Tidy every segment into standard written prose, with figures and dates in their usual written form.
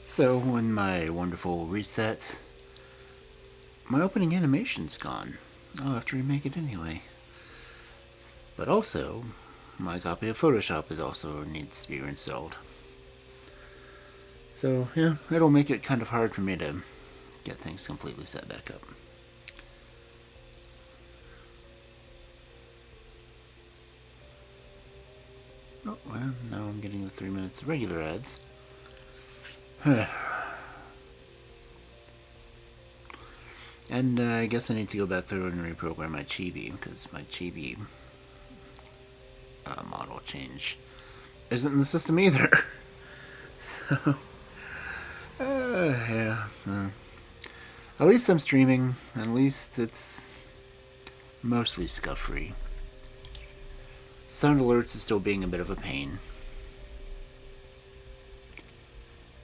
So, when my wonderful reset, my opening animation's gone. I'll have to remake it anyway. But also, my copy of Photoshop is also needs to be reinstalled. So, yeah, it'll make it kind of hard for me to get things completely set back up. Oh, well, now I'm getting the 3 minutes of regular ads. And I guess I need to go back through and reprogram my Chibi, because my Chibi model change isn't in the system either. So, yeah. At least I'm streaming. At least it's mostly scuff-free. Sound alerts is still being a bit of a pain.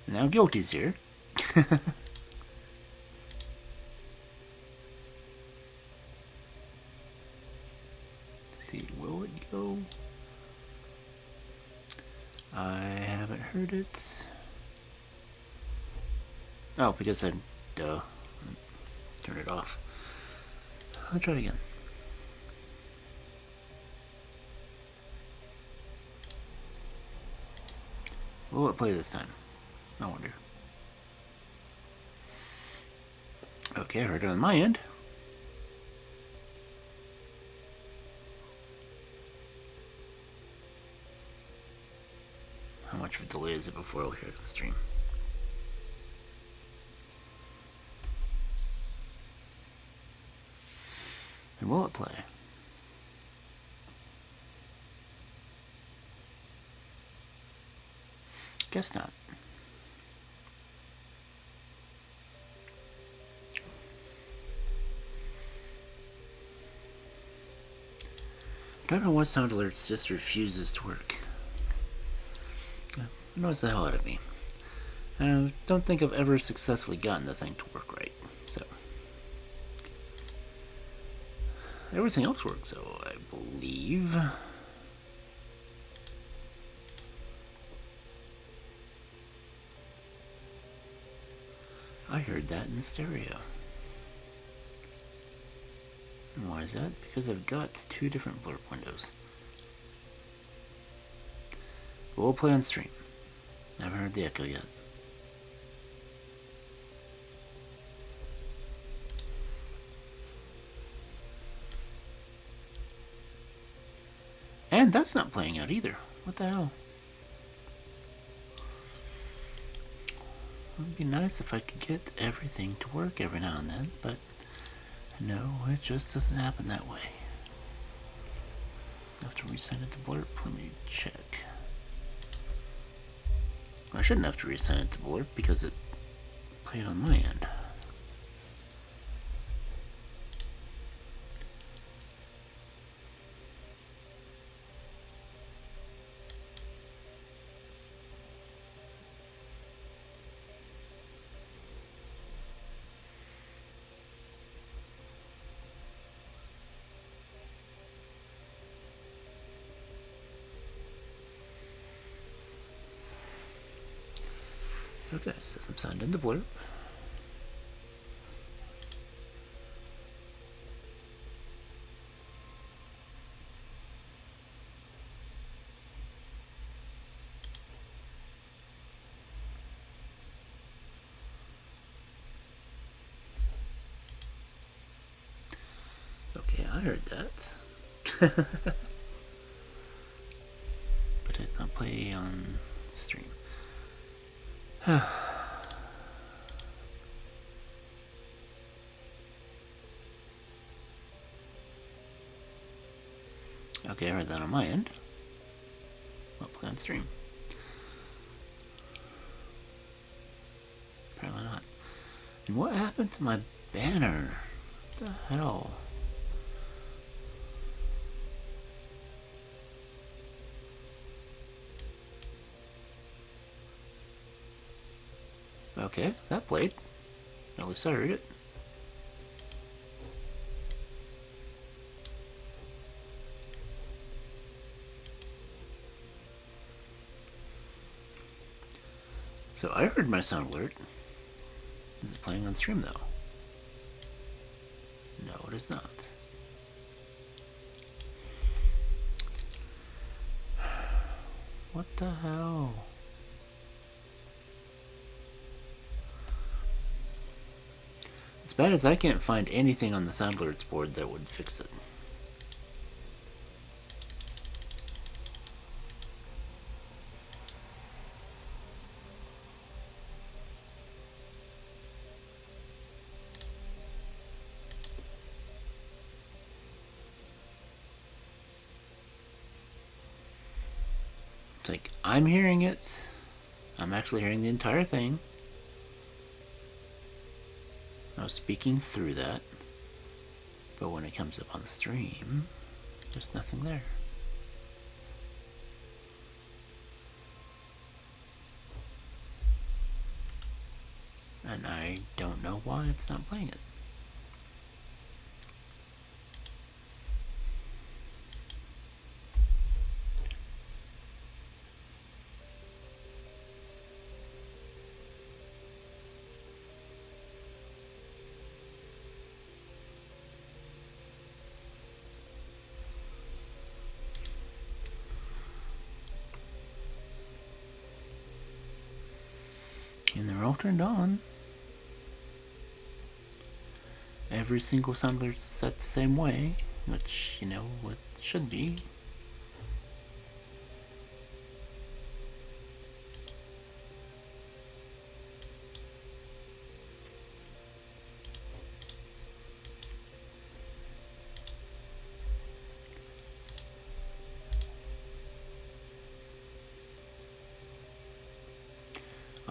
Now Guilty's here. See, will it go? I haven't heard it. Oh, because I turned it off. I'll try it again. Will it play this time? I wonder. Okay, I heard it on my end. How much of a delay is it before I'll hear it on the stream? And will it play? Guess not. I don't know why sound alerts just refuses to work. It annoys the hell out of me. And I don't think I've ever successfully gotten the thing to work right. So everything else works, though, I believe. I heard that in stereo. And why is that? Because I've got two different blurb windows. But we'll play on stream. I haven't heard the echo yet. And that's not playing out either. What the hell? It would be nice if I could get everything to work every now and then, but no, it just doesn't happen that way. I have to resend it to Blurb. Let me check. I shouldn't have to resend it to Blurb because it played on my end. Okay, system signed into Blurb. Okay, I heard that. But it did not play on stream. Okay, I heard that on my end. I'll play on stream. Apparently not. And what happened to my banner? What the hell? Okay, that played. At least I heard it. So I heard my sound alert. Is it playing on stream though? No, it is not. What the hell? As bad as I can't find anything on the sound alerts board that would fix it. It's like, I'm hearing it. I'm actually hearing the entire thing. I was speaking through that. But when it comes up on the stream, there's nothing there. And I don't know why it's not playing it. And they're all turned on. Every single sound alert is set the same way, which, you know, what should be.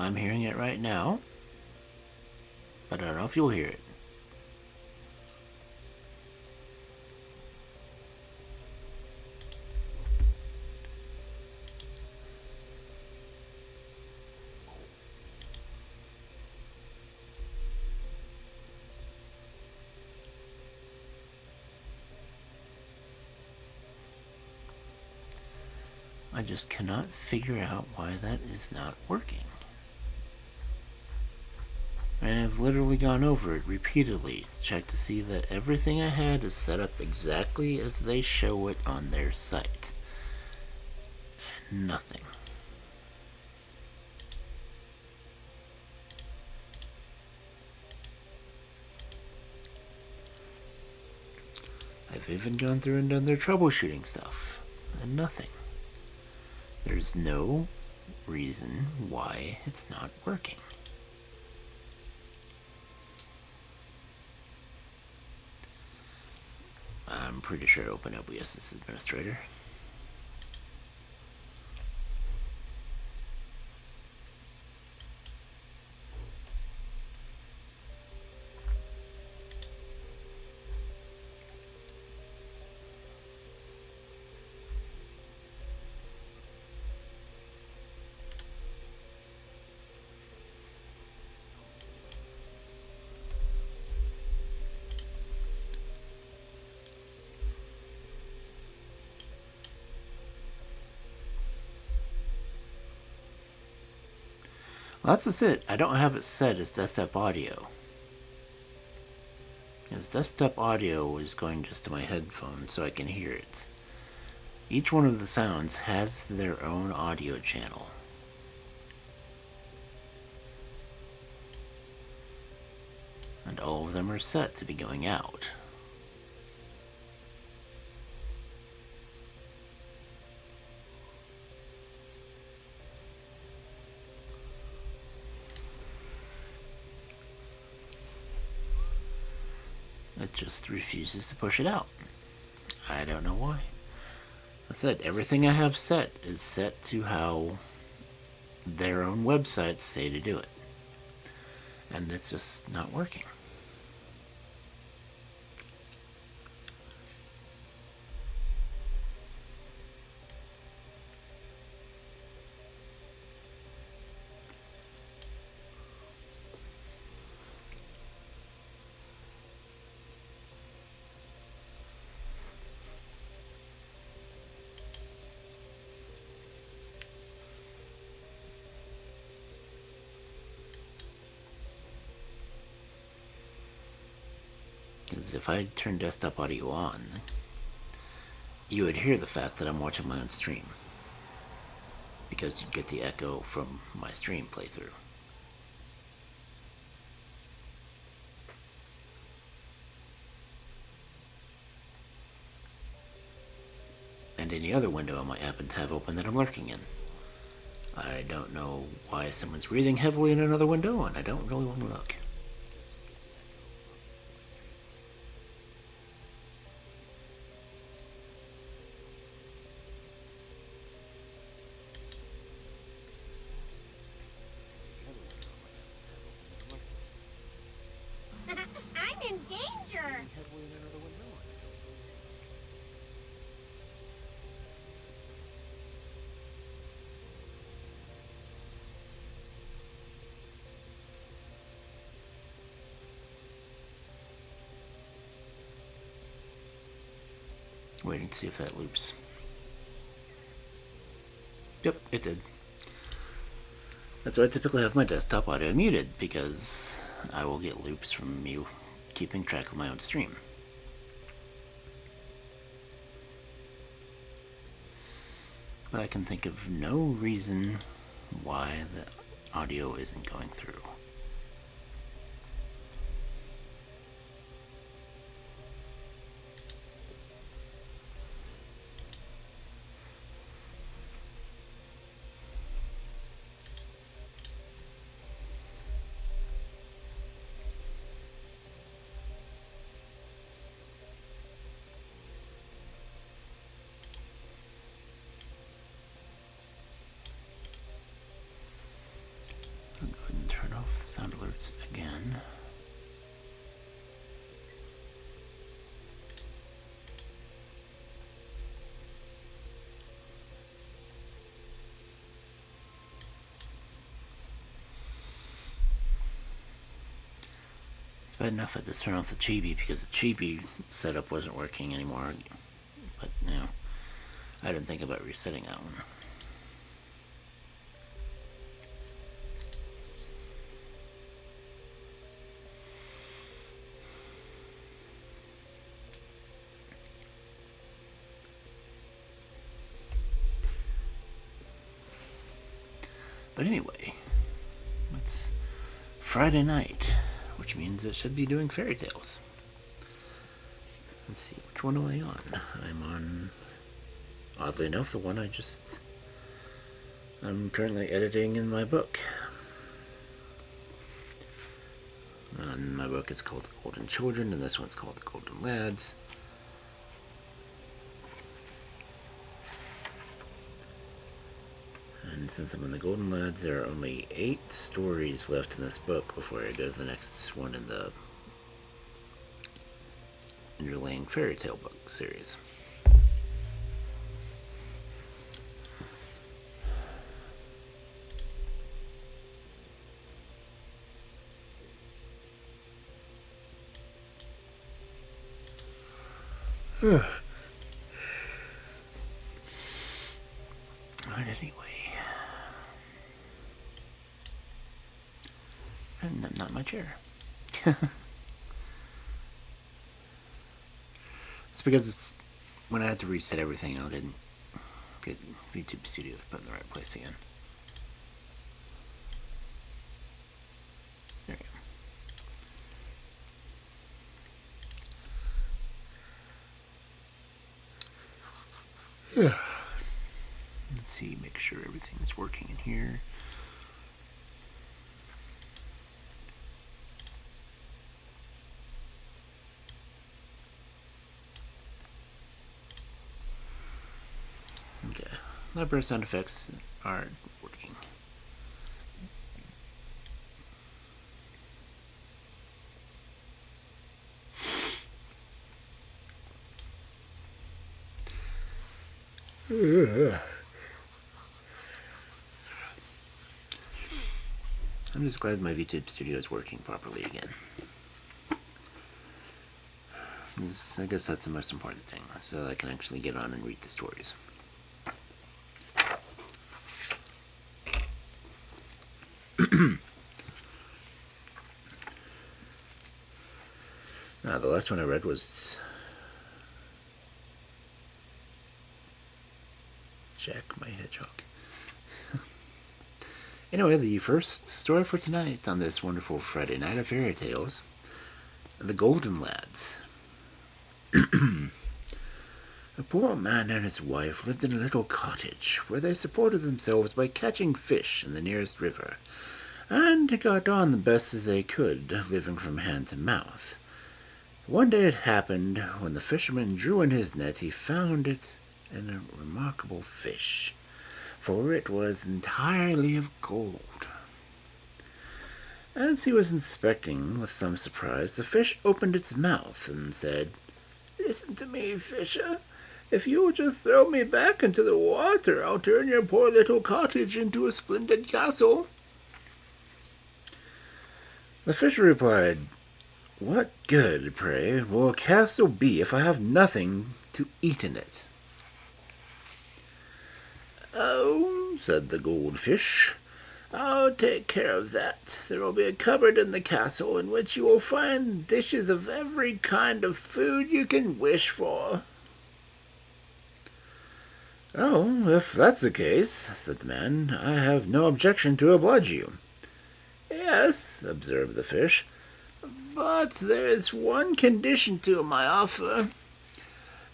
I'm hearing it right now, but I don't know if you'll hear it. I just cannot figure out why that is not working. And I've literally gone over it repeatedly to check to see that everything I had is set up exactly as they show it on their site. And nothing. I've even gone through and done their troubleshooting stuff, and nothing. There's no reason why it's not working. I'm pretty sure I opened OBS as administrator. Well, that's just it. I don't have it set as desktop audio. Because desktop audio is going just to my headphones so I can hear it. Each one of the sounds has their own audio channel. And all of them are set to be going out. It just refuses to push it out. I don't know why. I said everything I have set is set to how their own websites say to do it. And it's just not working. Because if I turn desktop audio on, you would hear the fact that I'm watching my own stream. Because you'd get the echo from my stream playthrough. And any other window I might happen to have open that I'm lurking in. I don't know why someone's breathing heavily in another window, and I don't really want to look. I'm in danger! Waiting to see if that loops. Yep, it did. That's why I typically have my desktop audio muted, because I will get loops from you keeping track of my own stream. But I can think of no reason why the audio isn't going through. I'll go ahead and turn off the sound alerts again. It's bad enough I just turn off the chibi because the chibi setup wasn't working anymore. But, you know, I didn't think about resetting that one. But anyway, it's Friday night, which means I should be doing fairy tales. Let's see, which one am I on? I'm on, oddly enough, the one I'm currently editing in my book. And my book is called Golden Children, and this one's called Golden Lads. And since I'm in the Golden Lads, there are only 8 stories left in this book before I go to the next one in the Underlaying Fairy Tale book series. Alright, anyway. And I'm not in my chair. It's because when I had to reset everything, I didn't get YouTube Studios put in the right place again. There we go. Let's see, make sure everything is working in here. Okay, library sound effects are working. I'm just glad my YouTube Studio is working properly again. I guess that's the most important thing, so I can actually get on and read the stories. The last one I read was Jack my Hedgehog. Anyway, the first story for tonight on this wonderful Friday night of fairy tales, The Golden Lads. A poor man and his wife lived in a little cottage where they supported themselves by catching fish in the nearest river, and got on the best as they could, living from hand to mouth. One day it happened, when the fisherman drew in his net, he found it in a remarkable fish, for it was entirely of gold. As he was inspecting with some surprise, the fish opened its mouth and said, "Listen to me, fisher. If you'll just throw me back into the water, I'll turn your poor little cottage into a splendid castle." The fisher replied, "What good, pray, will a castle be if I have nothing to eat in it?" "Oh," said the goldfish, "I'll take care of that. There will be a cupboard in the castle in which you will find dishes of every kind of food you can wish for." "Oh, if that's the case," said the man, "I have no objection to oblige you." "Yes," observed the fish, "but there is one condition to my offer,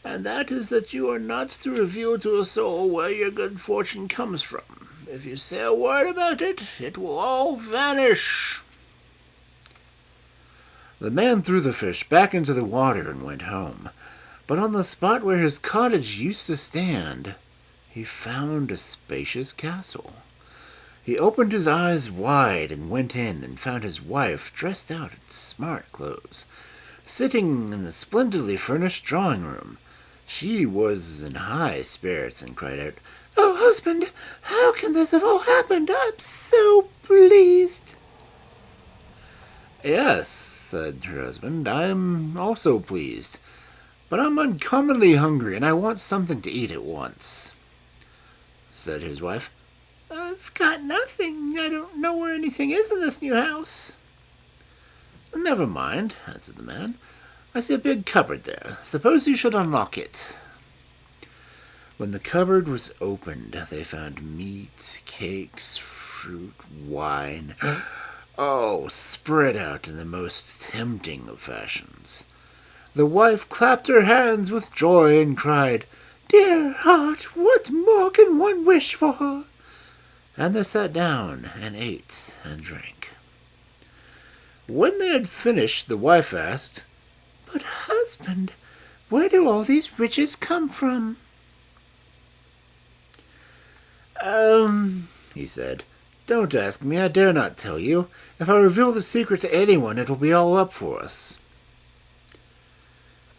and that is that you are not to reveal to a soul where your good fortune comes from. If you say a word about it, it will all vanish." The man threw the fish back into the water and went home, but on the spot where his cottage used to stand, he found a spacious castle. He opened his eyes wide and went in, and found his wife dressed out in smart clothes, sitting in the splendidly furnished drawing room. She was in high spirits and cried out, "Oh, husband, how can this have all happened? I'm so pleased." "Yes," said her husband, "I'm also pleased, but I'm uncommonly hungry, and I want something to eat at once." Said his wife, "I've got nothing. I don't know where anything is in this new house." "Never mind," answered the man. "I see a big cupboard there. Suppose you should unlock it." When the cupboard was opened, they found meat, cakes, fruit, wine, all spread out in the most tempting of fashions. The wife clapped her hands with joy and cried, "Dear heart, what more can one wish for?" And they sat down and ate and drank. When they had finished, the wife asked, "But husband, where do all these riches come from?" He said, "Don't ask me. I dare not tell you. If I reveal the secret to anyone, it will be all up for us."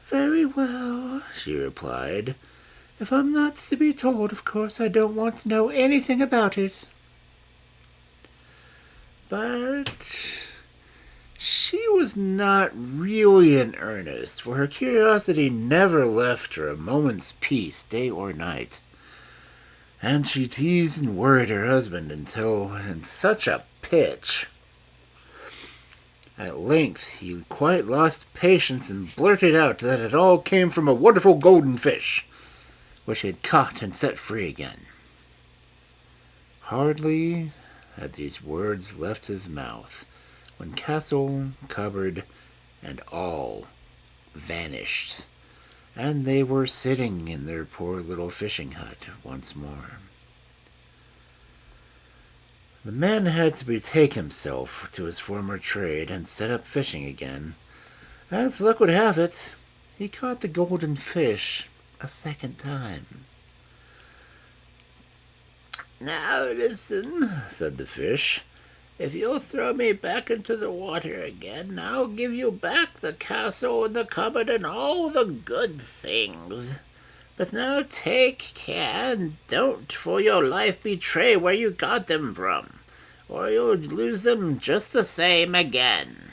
"Very well," she replied. "If I'm not to be told, of course I don't want to know anything about it." But she was not really in earnest, for her curiosity never left her a moment's peace, day or night. And she teased and worried her husband until, in such a pitch, at length he quite lost patience and blurted out that it all came from a wonderful golden fish, which he had caught and set free again. Hardly had these words left his mouth when castle, cupboard, and all vanished, and they were sitting in their poor little fishing hut once more. The man had to betake himself to his former trade and set up fishing again. As luck would have it, he caught the golden fish a second time. "Now listen," said the fish. "If you'll throw me back into the water again, I'll give you back the castle and the cupboard and all the good things. But now take care and don't for your life betray where you got them from, or you'll lose them just the same again."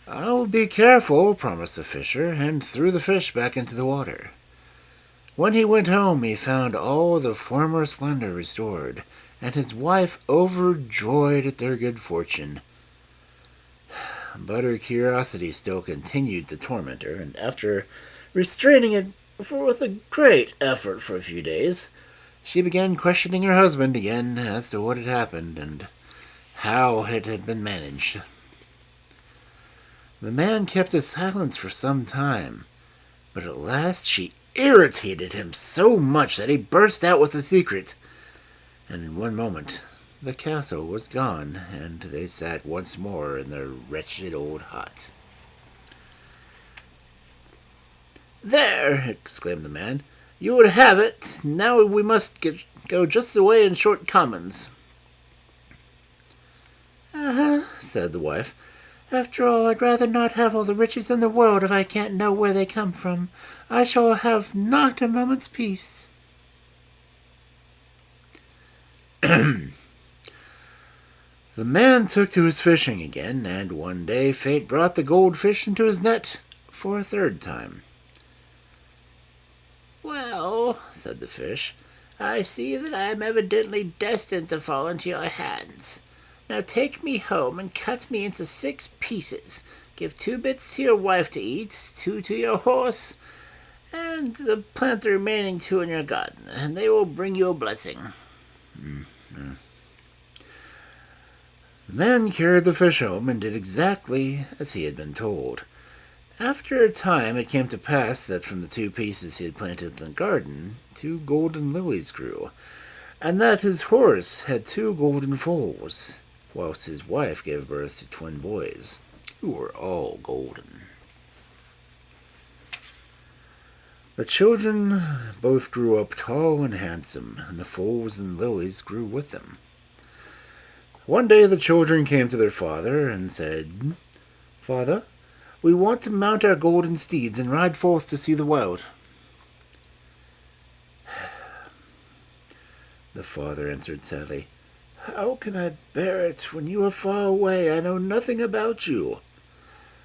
"I'll be careful," promised the fisher, and threw the fish back into the water. When he went home, he found all the former splendor restored, and his wife overjoyed at their good fortune. but her curiosity still continued to torment her, and after restraining it with a great effort for a few days, she began questioning her husband again as to what had happened and how it had been managed. The man kept his silence for some time, but at last she irritated him so much that he burst out with the secret, and in one moment the castle was gone, and they sat once more in their wretched old hut. "There!" exclaimed the man. "You would have it. Now we must go just away in short commons." Said the wife. "After all, I'd rather not have all the riches in the world if I can't know where they come from. I shall have not a moment's peace." The man took to his fishing again, and one day fate brought the goldfish into his net for a third time. "Well," said the fish, "I see that I am evidently destined to fall into your hands. Now take me home and cut me into 6 pieces. Give 2 bits to your wife to eat, 2 to your horse, and plant the remaining 2 in your garden, and they will bring you a blessing." The man carried the fish home and did exactly as he had been told. After a time it came to pass that from the 2 pieces he had planted in the garden 2 golden lilies grew, and that his horse had 2 golden foals, whilst his wife gave birth to twin boys, who were all golden. The children both grew up tall and handsome, and the foals and lilies grew with them. One day the children came to their father and said, "Father, we want to mount our golden steeds and ride forth to see the world." The father answered sadly, "How can I bear it when you are far away? I know nothing about you."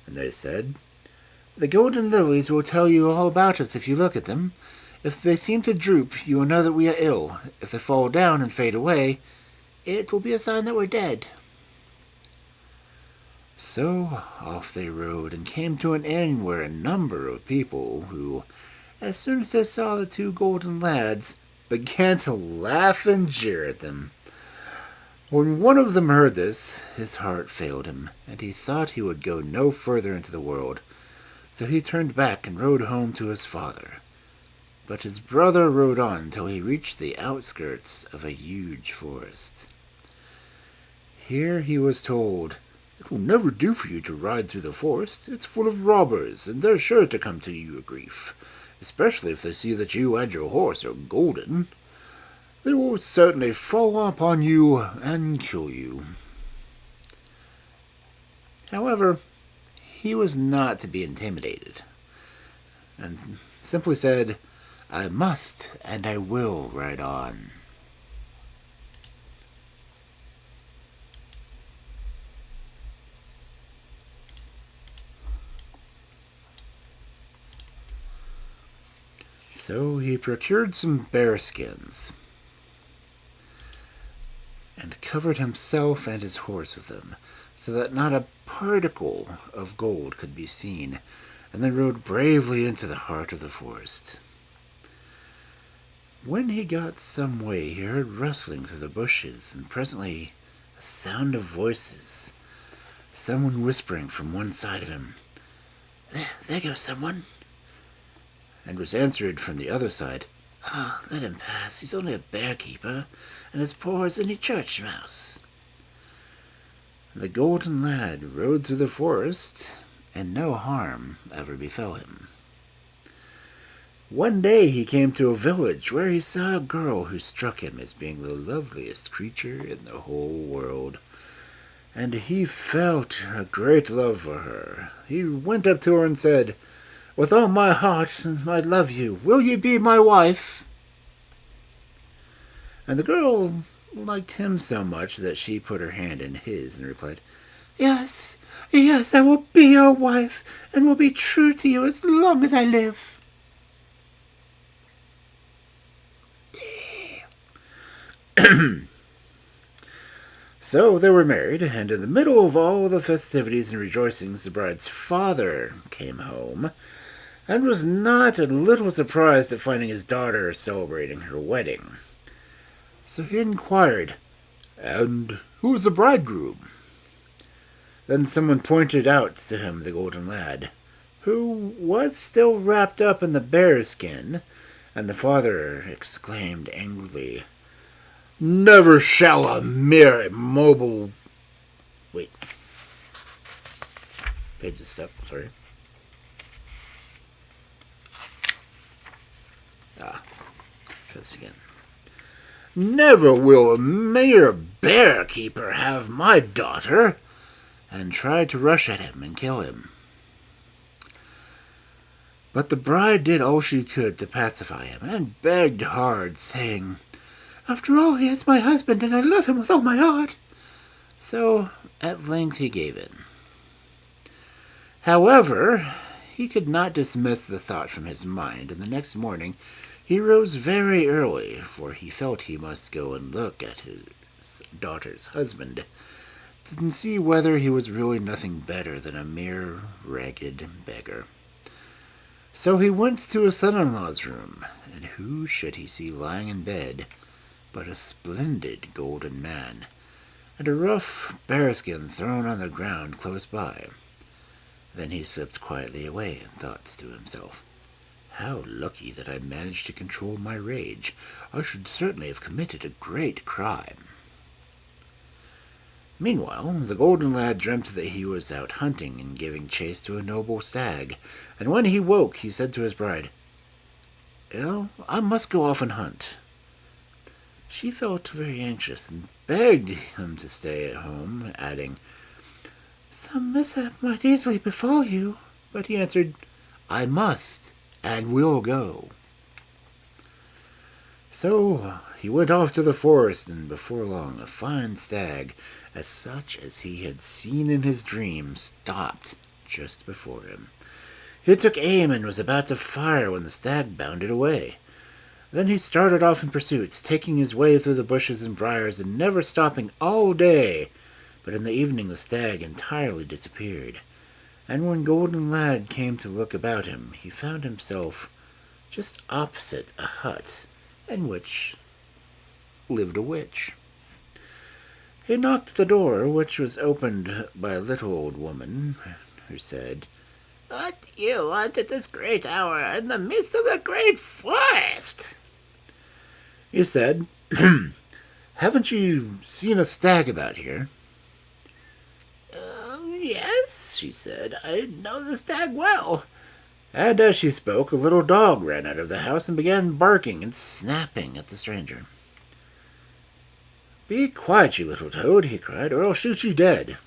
And they said, "The golden lilies will tell you all about us if you look at them. If they seem to droop, you will know that we are ill. If they fall down and fade away, it will be a sign that we're dead." So off they rode and came to an inn where a number of people who, as soon as they saw the 2 golden lads, began to laugh and jeer at them. When one of them heard this, his heart failed him, and he thought he would go no further into the world. So he turned back and rode home to his father. But his brother rode on till he reached the outskirts of a huge forest. Here he was told, "It will never do for you to ride through the forest. It's full of robbers, and they're sure to come to your grief, especially if they see that you and your horse are golden. They will certainly fall upon you and kill you." However, he was not to be intimidated, and simply said, "I must and I will ride on." So he procured some bear skins and covered himself and his horse with them, so that not a particle of gold could be seen, and then rode bravely into the heart of the forest. When he got some way, he heard rustling through the bushes, and presently a sound of voices, someone whispering from one side of him, "There goes someone," and was answered from the other side, "Let him pass. He's only a bear-keeper, and as poor as any church mouse." The golden lad rode through the forest, and no harm ever befell him. One day he came to a village where he saw a girl who struck him as being the loveliest creature in the whole world, and he felt a great love for her. He went up to her and said, "With all my heart I love you. Will you be my wife?" And the girl liked him so much that she put her hand in his and replied, "Yes, yes, I will be your wife, and will be true to you as long as I live." So they were married, and in the middle of all the festivities and rejoicings, the bride's father came home, and was not a little surprised at finding his daughter celebrating her wedding. So he inquired, "And who is the bridegroom?" Then someone pointed out to him the golden lad, who was still wrapped up in the bear skin, and the father exclaimed angrily, "Never shall a mere mobile..." Wait. Page is stuck, sorry. Try this again. "Never will a mere bear keeper have my daughter," and tried to rush at him and kill him. But the bride did all she could to pacify him, and begged hard, saying, "After all, he is my husband, and I love him with all my heart." So, at length he gave in. However, he could not dismiss the thought from his mind, and the next morning he rose very early, for he felt he must go and look at his daughter's husband, to see whether he was really nothing better than a mere ragged beggar. So he went to his son-in-law's room, and who should he see lying in bed but a splendid golden man, and a rough bearskin thrown on the ground close by. Then he slipped quietly away and thought to himself, "How lucky that I managed to control my rage. I should certainly have committed a great crime." Meanwhile, the golden lad dreamt that he was out hunting and giving chase to a noble stag, and when he woke he said to his bride, "I must go off and hunt." She felt very anxious and begged him to stay at home, adding, "Some mishap might easily befall you." But he answered, "I must, and will go." So he went off to the forest, and before long a fine stag, as such as he had seen in his dream, stopped just before him. He took aim and was about to fire when the stag bounded away. Then he started off in pursuit, taking his way through the bushes and briars and never stopping all day. But in the evening the stag entirely disappeared, and when Golden Lad came to look about him, he found himself just opposite a hut in which lived a witch. He knocked at the door, which was opened by a little old woman, who said, "What do you want at this great hour in the midst of the great forest?" He said, "Haven't you seen a stag about here?" "Yes," she said, "I know the stag well." And as she spoke, a little dog ran out of the house and began barking and snapping at the stranger. "Be quiet, you little toad," he cried, "or I'll shoot you dead."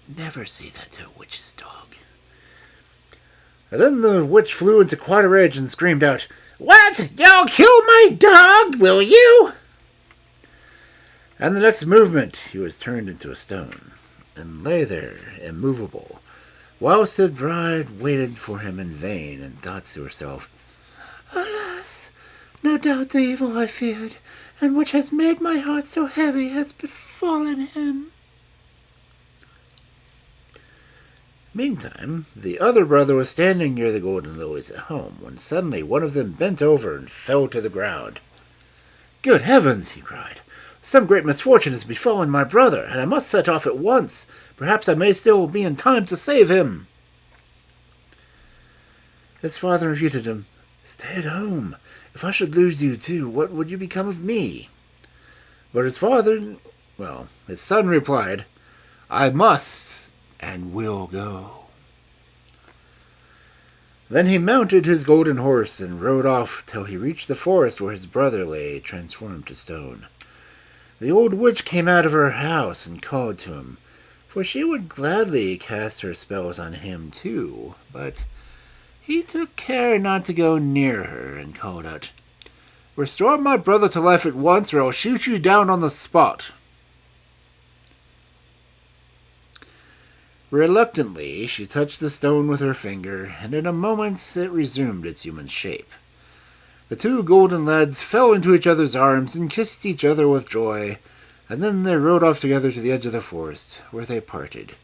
Never say that to a witch's dog. And then the witch flew into quite a rage and screamed out, "What? You'll kill my dog, will you?" And the next movement he was turned into a stone, and lay there immovable, whilst the bride waited for him in vain, and thought to herself, "Alas, no doubt the evil I feared, and which has made my heart so heavy, has befallen him." Meantime, the other brother was standing near the golden lilies at home, when suddenly one of them bent over and fell to the ground. "Good heavens!" he cried. "Some great misfortune has befallen my brother, and I must set off at once. Perhaps I may still be in time to save him." His father entreated him, "Stay at home. If I should lose you too, what would you become of me?" But his son replied, "I must and will go." Then he mounted his golden horse and rode off till he reached the forest where his brother lay transformed to stone. The old witch came out of her house and called to him, for she would gladly cast her spells on him too, but he took care not to go near her and called out, "Restore my brother to life at once, or I'll shoot you down on the spot." Reluctantly, she touched the stone with her finger, and in a moment it resumed its human shape. The two golden lads fell into each other's arms and kissed each other with joy, and then they rode off together to the edge of the forest, where they parted,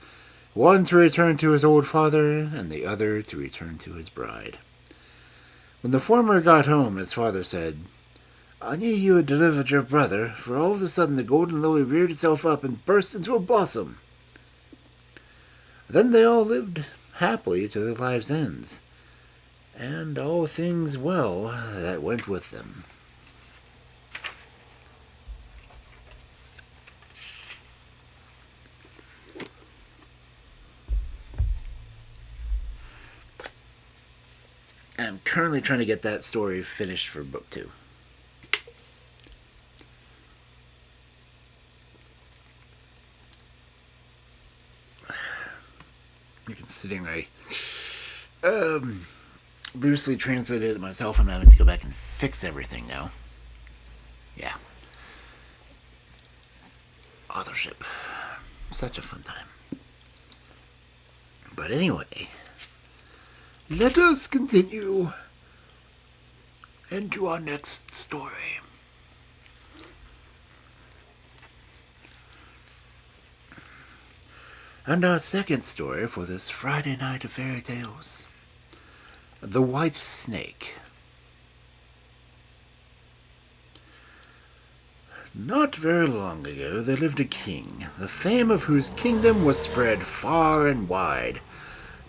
one to return to his old father, and the other to return to his bride. When the former got home, his father said, "I knew you had delivered your brother, for all of a sudden the golden lily reared itself up and burst into a blossom." Then they all lived happily to their lives' ends, and all things well that went with them. I'm currently trying to get that story finished for book 2. Considering I loosely translated it myself, I'm having to go back and fix everything now. Yeah. Authorship. Such a fun time. But anyway, let us continue into our next story. And our second story for this Friday night of fairy tales: The White Snake. Not very long ago there lived a king, the fame of whose kingdom was spread far and wide.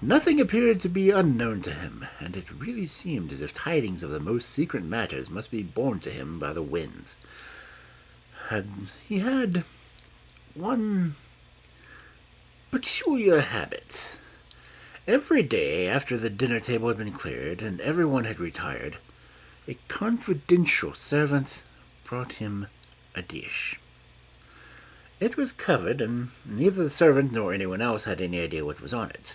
Nothing appeared to be unknown to him, and it really seemed as if tidings of the most secret matters must be borne to him by the winds. He had one peculiar habit. Every day after the dinner table had been cleared and everyone had retired, a confidential servant brought him a dish. It was covered, and neither the servant nor anyone else had any idea what was on it,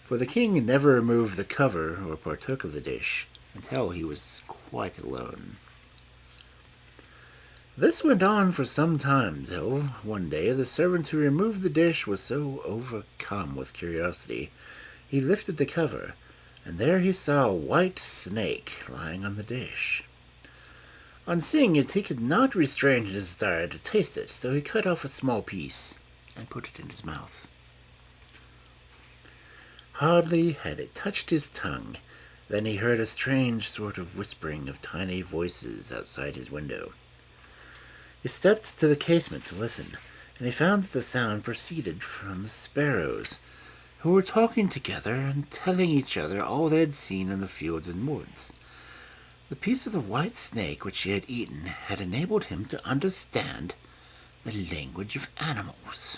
for the king never removed the cover or partook of the dish until he was quite alone. This went on for some time, till one day the servant who removed the dish was so overcome with curiosity, he lifted the cover, and there he saw a white snake lying on the dish. On seeing it, he could not restrain his desire to taste it, so he cut off a small piece and put it in his mouth. Hardly had it touched his tongue than he heard a strange sort of whispering of tiny voices outside his window. He stepped to the casement to listen, and he found that the sound proceeded from the sparrows, who were talking together and telling each other all they had seen in the fields and woods. The piece of the white snake which he had eaten had enabled him to understand the language of animals.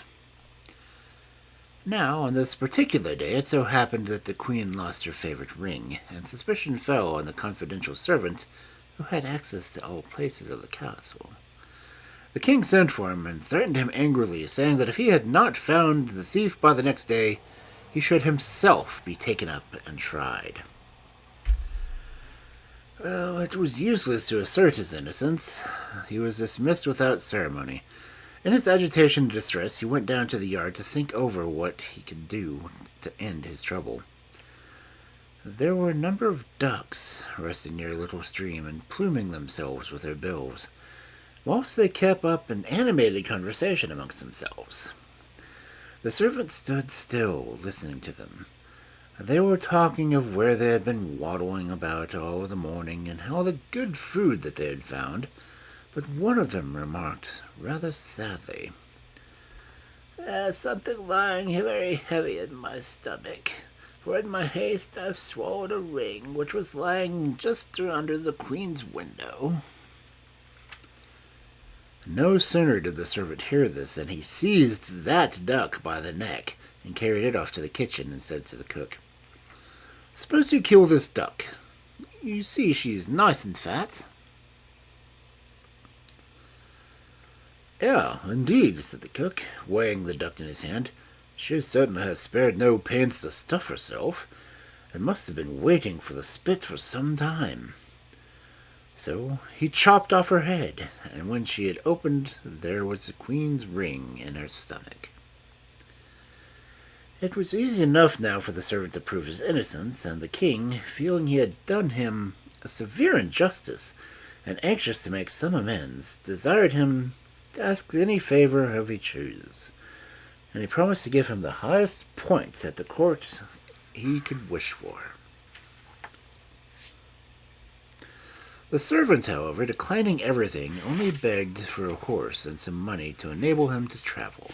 Now, on this particular day, it so happened that the queen lost her favorite ring, and suspicion fell on the confidential servant who had access to all places of the castle. The king sent for him and threatened him angrily, saying that if he had not found the thief by the next day, he should himself be taken up and tried. Well, it was useless to assert his innocence. He was dismissed without ceremony. In his agitation and distress, he went down to the yard to think over what he could do to end his trouble. There were a number of ducks resting near a little stream and pluming themselves with their bills, whilst they kept up an animated conversation amongst themselves. The servant stood still, listening to them. They were talking of where they had been waddling about all the morning and all the good food that they had found, but one of them remarked rather sadly, "There's something lying very heavy in my stomach, for in my haste I've swallowed a ring which was lying just through under the queen's window." No sooner did the servant hear this than he seized that duck by the neck and carried it off to the kitchen and said to the cook, "Suppose you kill this duck. You see she's nice and fat." "Yeah, indeed," said the cook, weighing the duck in his hand. "She certainly has spared no pains to stuff herself, and must have been waiting for the spit for some time." So he chopped off her head, and when she had opened, there was the queen's ring in her stomach. It was easy enough now for the servant to prove his innocence, and the king, feeling he had done him a severe injustice, and anxious to make some amends, desired him to ask any favor of he chose, and he promised to give him the highest points at the court he could wish for. The servant, however, declining everything, only begged for a horse and some money to enable him to travel,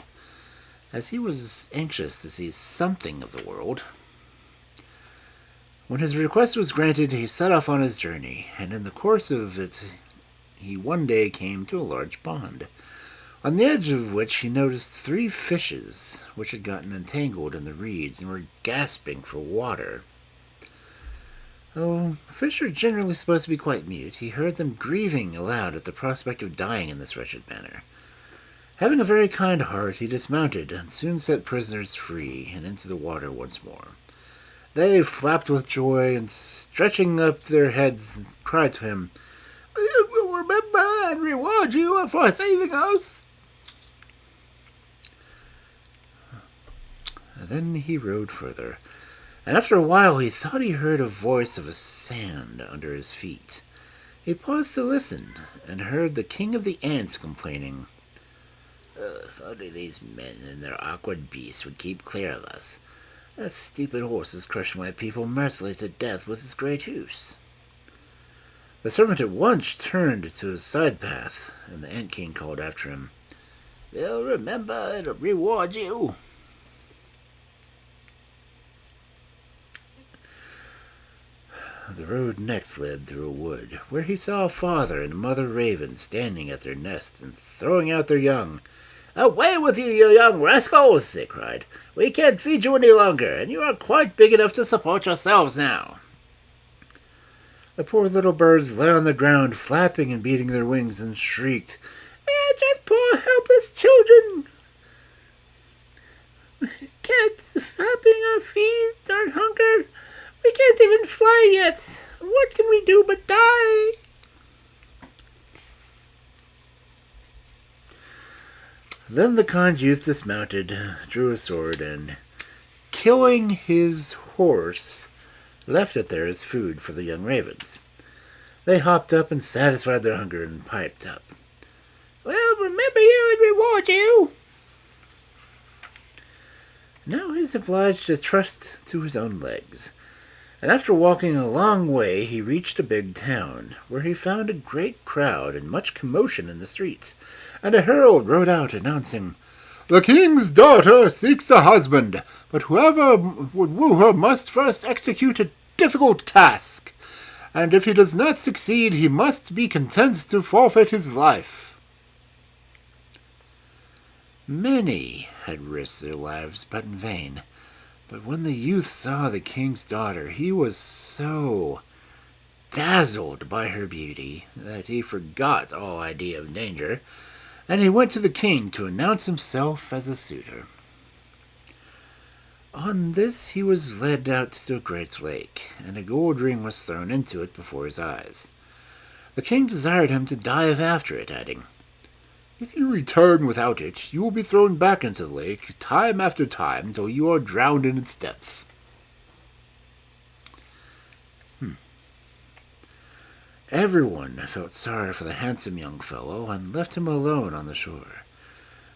as he was anxious to see something of the world. When his request was granted, he set off on his journey, and in the course of it he one day came to a large pond, on the edge of which he noticed 3 fishes which had gotten entangled in the reeds and were gasping for water. Though fish are generally supposed to be quite mute, he heard them grieving aloud at the prospect of dying in this wretched manner. Having a very kind heart, he dismounted and soon set prisoners free and into the water once more. They flapped with joy and, stretching up their heads, cried to him, "We will remember and reward you for saving us." Then he rode further, and after a while he thought he heard a voice of a sand under his feet. He paused to listen, and heard the king of the ants complaining, "If only these men and their awkward beasts would keep clear of us. That stupid horse is crushing my people mercilessly to death with his great hoofs." The servant at once turned to his side path, and the ant king called after him, "We'll remember and reward you." The road next led through a wood, where he saw a father and mother raven standing at their nest and throwing out their young. "Away with you, you young rascals!" they cried. "We can't feed you any longer, and you are quite big enough to support yourselves now." The poor little birds lay on the ground, flapping and beating their wings, and shrieked, "We are just poor helpless children. We can't flapping our feet, our hunger. We can't even fly yet. What can we do but die?" Then the kind youth dismounted, drew a sword, and, killing his horse, left it there as food for the young ravens. They hopped up and satisfied their hunger and piped up, "We'll remember you and reward you." Now he is obliged to trust to his own legs, and after walking a long way he reached a big town, where he found a great crowd and much commotion in the streets, and a herald rode out announcing, "The king's daughter seeks a husband, but whoever would woo her must first execute a difficult task, and if he does not succeed he must be content to forfeit his life." Many had risked their lives, but in vain. But when the youth saw the king's daughter, he was so dazzled by her beauty that he forgot all idea of danger, and he went to the king to announce himself as a suitor. On this he was led out to a great lake, and a gold ring was thrown into it before his eyes. The king desired him to dive after it, adding, "If you return without it, you will be thrown back into the lake time after time until you are drowned in its depths." Everyone felt sorry for the handsome young fellow and left him alone on the shore.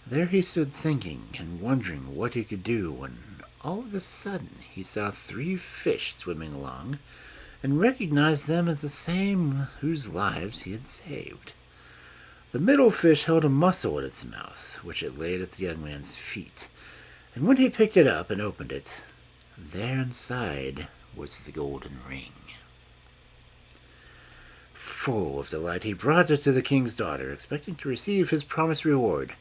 There he stood thinking and wondering what he could do when all of a sudden he saw 3 fish swimming along and recognized them as the same whose lives he had saved. The middle fish held a mussel in its mouth, which it laid at the young man's feet, and when he picked it up and opened it, there inside was the golden ring. Full of delight, he brought it to the king's daughter, expecting to receive his promised reward.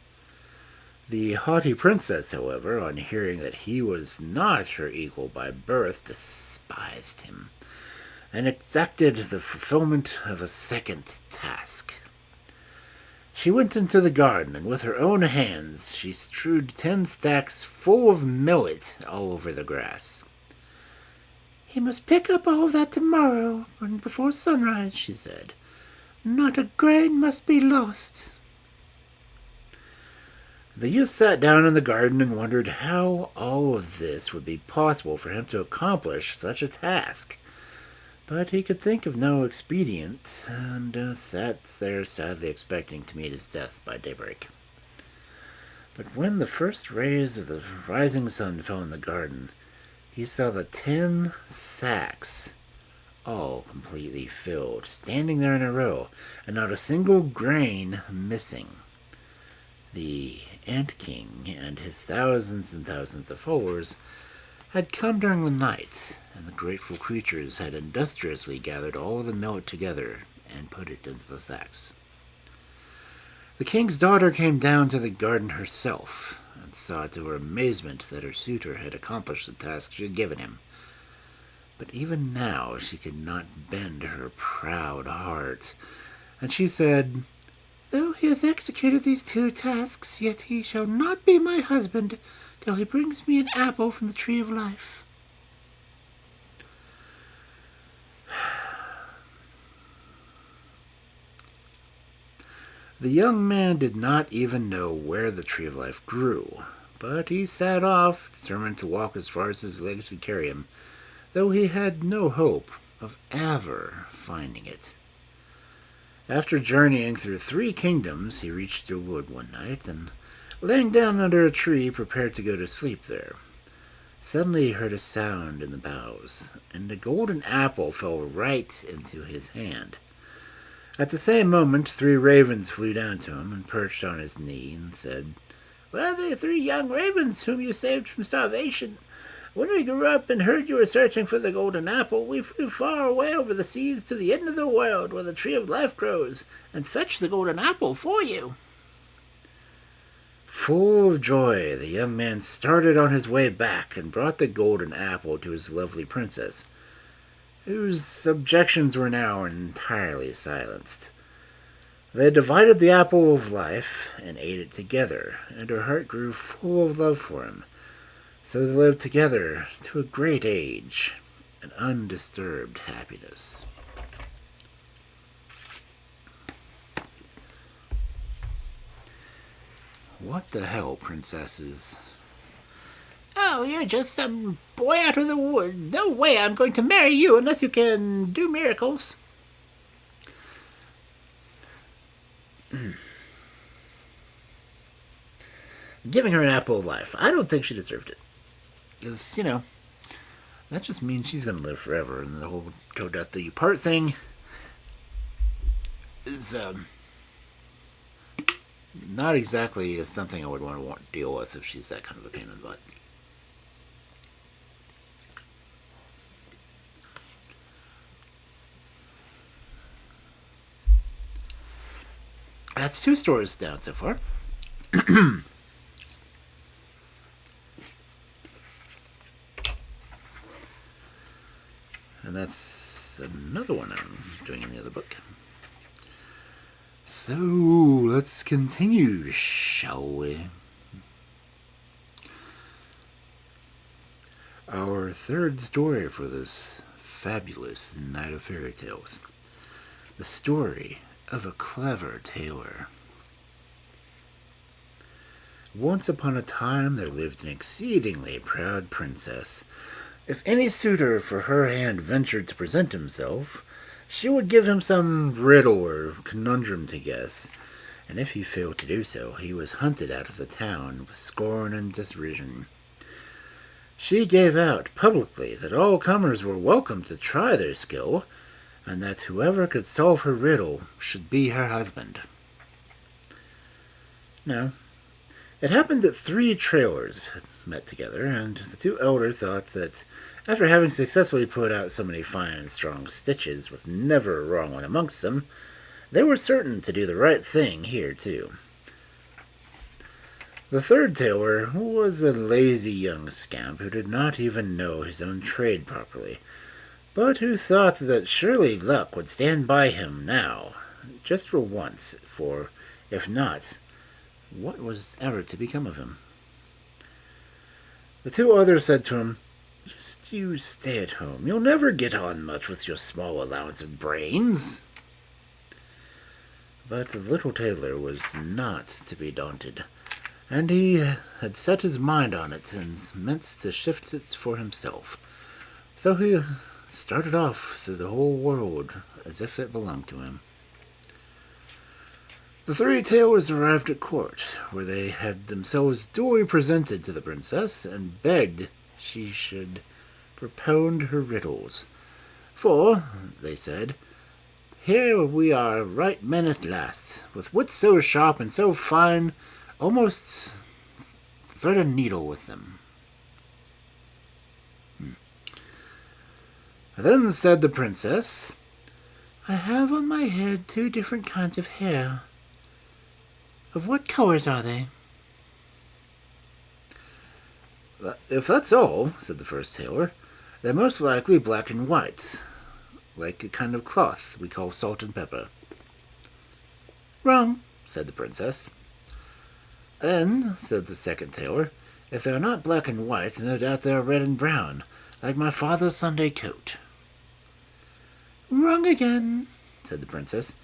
The haughty princess, however, on hearing that he was not her equal by birth, despised him, and exacted the fulfillment of a second task. She went into the garden, and with her own hands she strewed 10 stacks full of millet all over the grass. "He must pick up all of that tomorrow, and before sunrise," she said. "Not a grain must be lost." The youth sat down in the garden and wondered how all of this would be possible for him to accomplish such a task. But he could think of no expedient, and sat there sadly expecting to meet his death by daybreak. But when the first rays of the rising sun fell in the garden, he saw the 10 sacks, all completely filled, standing there in a row, and not a single grain missing. The Ant King and his thousands and thousands of followers had come during the night, and the grateful creatures had industriously gathered all the milk together and put it into the sacks. The king's daughter came down to the garden herself, and saw to her amazement that her suitor had accomplished the task she had given him. But even now she could not bend her proud heart, and she said, "Though he has executed these 2 tasks, yet he shall not be my husband till he brings me an apple from the tree of life." The young man did not even know where the tree of life grew, but he set off, determined to walk as far as his legs could carry him, though he had no hope of ever finding it. After journeying through 3 kingdoms, he reached a wood one night, and laying down under a tree, prepared to go to sleep there. Suddenly he heard a sound in the boughs, and a golden apple fell right into his hand. At the same moment 3 ravens flew down to him and perched on his knee and said, "Well, the 3 young ravens whom you saved from starvation. When we grew up and heard you were searching for the golden apple, we flew far away over the seas to the end of the world where the tree of life grows, and fetched the golden apple for you." Full of joy, the young man started on his way back and brought the golden apple to his lovely princess, whose objections were now entirely silenced. They divided the apple of life and ate it together, and her heart grew full of love for him. So they lived together to a great age, in undisturbed happiness. What the hell, princesses? "Oh, you're just some boy out of the wood. No way I'm going to marry you unless you can do miracles." Giving her an apple of life. I don't think she deserved it. Because, that just means she's going to live forever. And the whole till death do you part thing is not exactly something I would want to deal with if she's that kind of a pain in the butt. That's 2 stories down so far. And that's another one I'm doing in the other book. So, let's continue, shall we? Our 3rd story for this fabulous night of fairy tales. The story of a clever tailor. Once upon a time there lived an exceedingly proud princess. If any suitor for her hand ventured to present himself, she would give him some riddle or conundrum to guess, and if he failed to do so, he was hunted out of the town with scorn and derision. She gave out publicly that all comers were welcome to try their skill, and that whoever could solve her riddle should be her husband. Now, it happened that 3 trailers had met together, and the 2 elder thought that after having successfully put out so many fine and strong stitches with never a wrong one amongst them, they were certain to do the right thing here too. The 3rd tailor was a lazy young scamp who did not even know his own trade properly, but who thought that surely luck would stand by him now, just for once, for if not, what was ever to become of him? The 2 others said to him, "Just you stay at home. You'll never get on much with your small allowance of brains." But the little tailor was not to be daunted, and he had set his mind on it and meant to shift it for himself. So he started off through the whole world as if it belonged to him. The three tailors arrived at court, where they had themselves duly presented to the princess and begged she should propound her riddles. For, they said, here we are right men at last, with wits so sharp and so fine, almost thread a needle with them. Then said the princess, I have on my head 2 different kinds of hair. Of what colors are they? If that's all, said the first tailor, they're most likely black and white, like a kind of cloth we call salt and pepper. Wrong, said the princess. Then, said the second tailor, if they are not black and white, no doubt they are red and brown, like my father's Sunday coat. Wrong again, said the princess.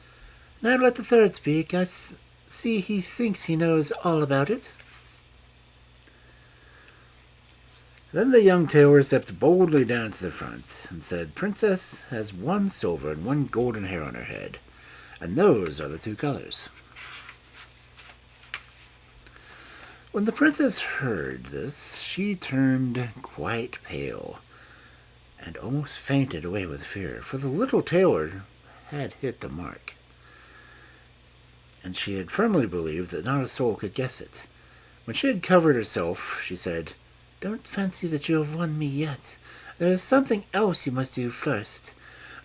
Now let the third speak. I see he thinks he knows all about it. Then the young tailor stepped boldly down to the front and said, Princess has 1 silver and 1 golden hair on her head, and those are the 2 colors. When the princess heard this, she turned quite pale and almost fainted away with fear, for the little tailor had hit the mark, and she had firmly believed that not a soul could guess it. When she had covered herself, she said, Don't fancy that you have won me yet. There is something else you must do first.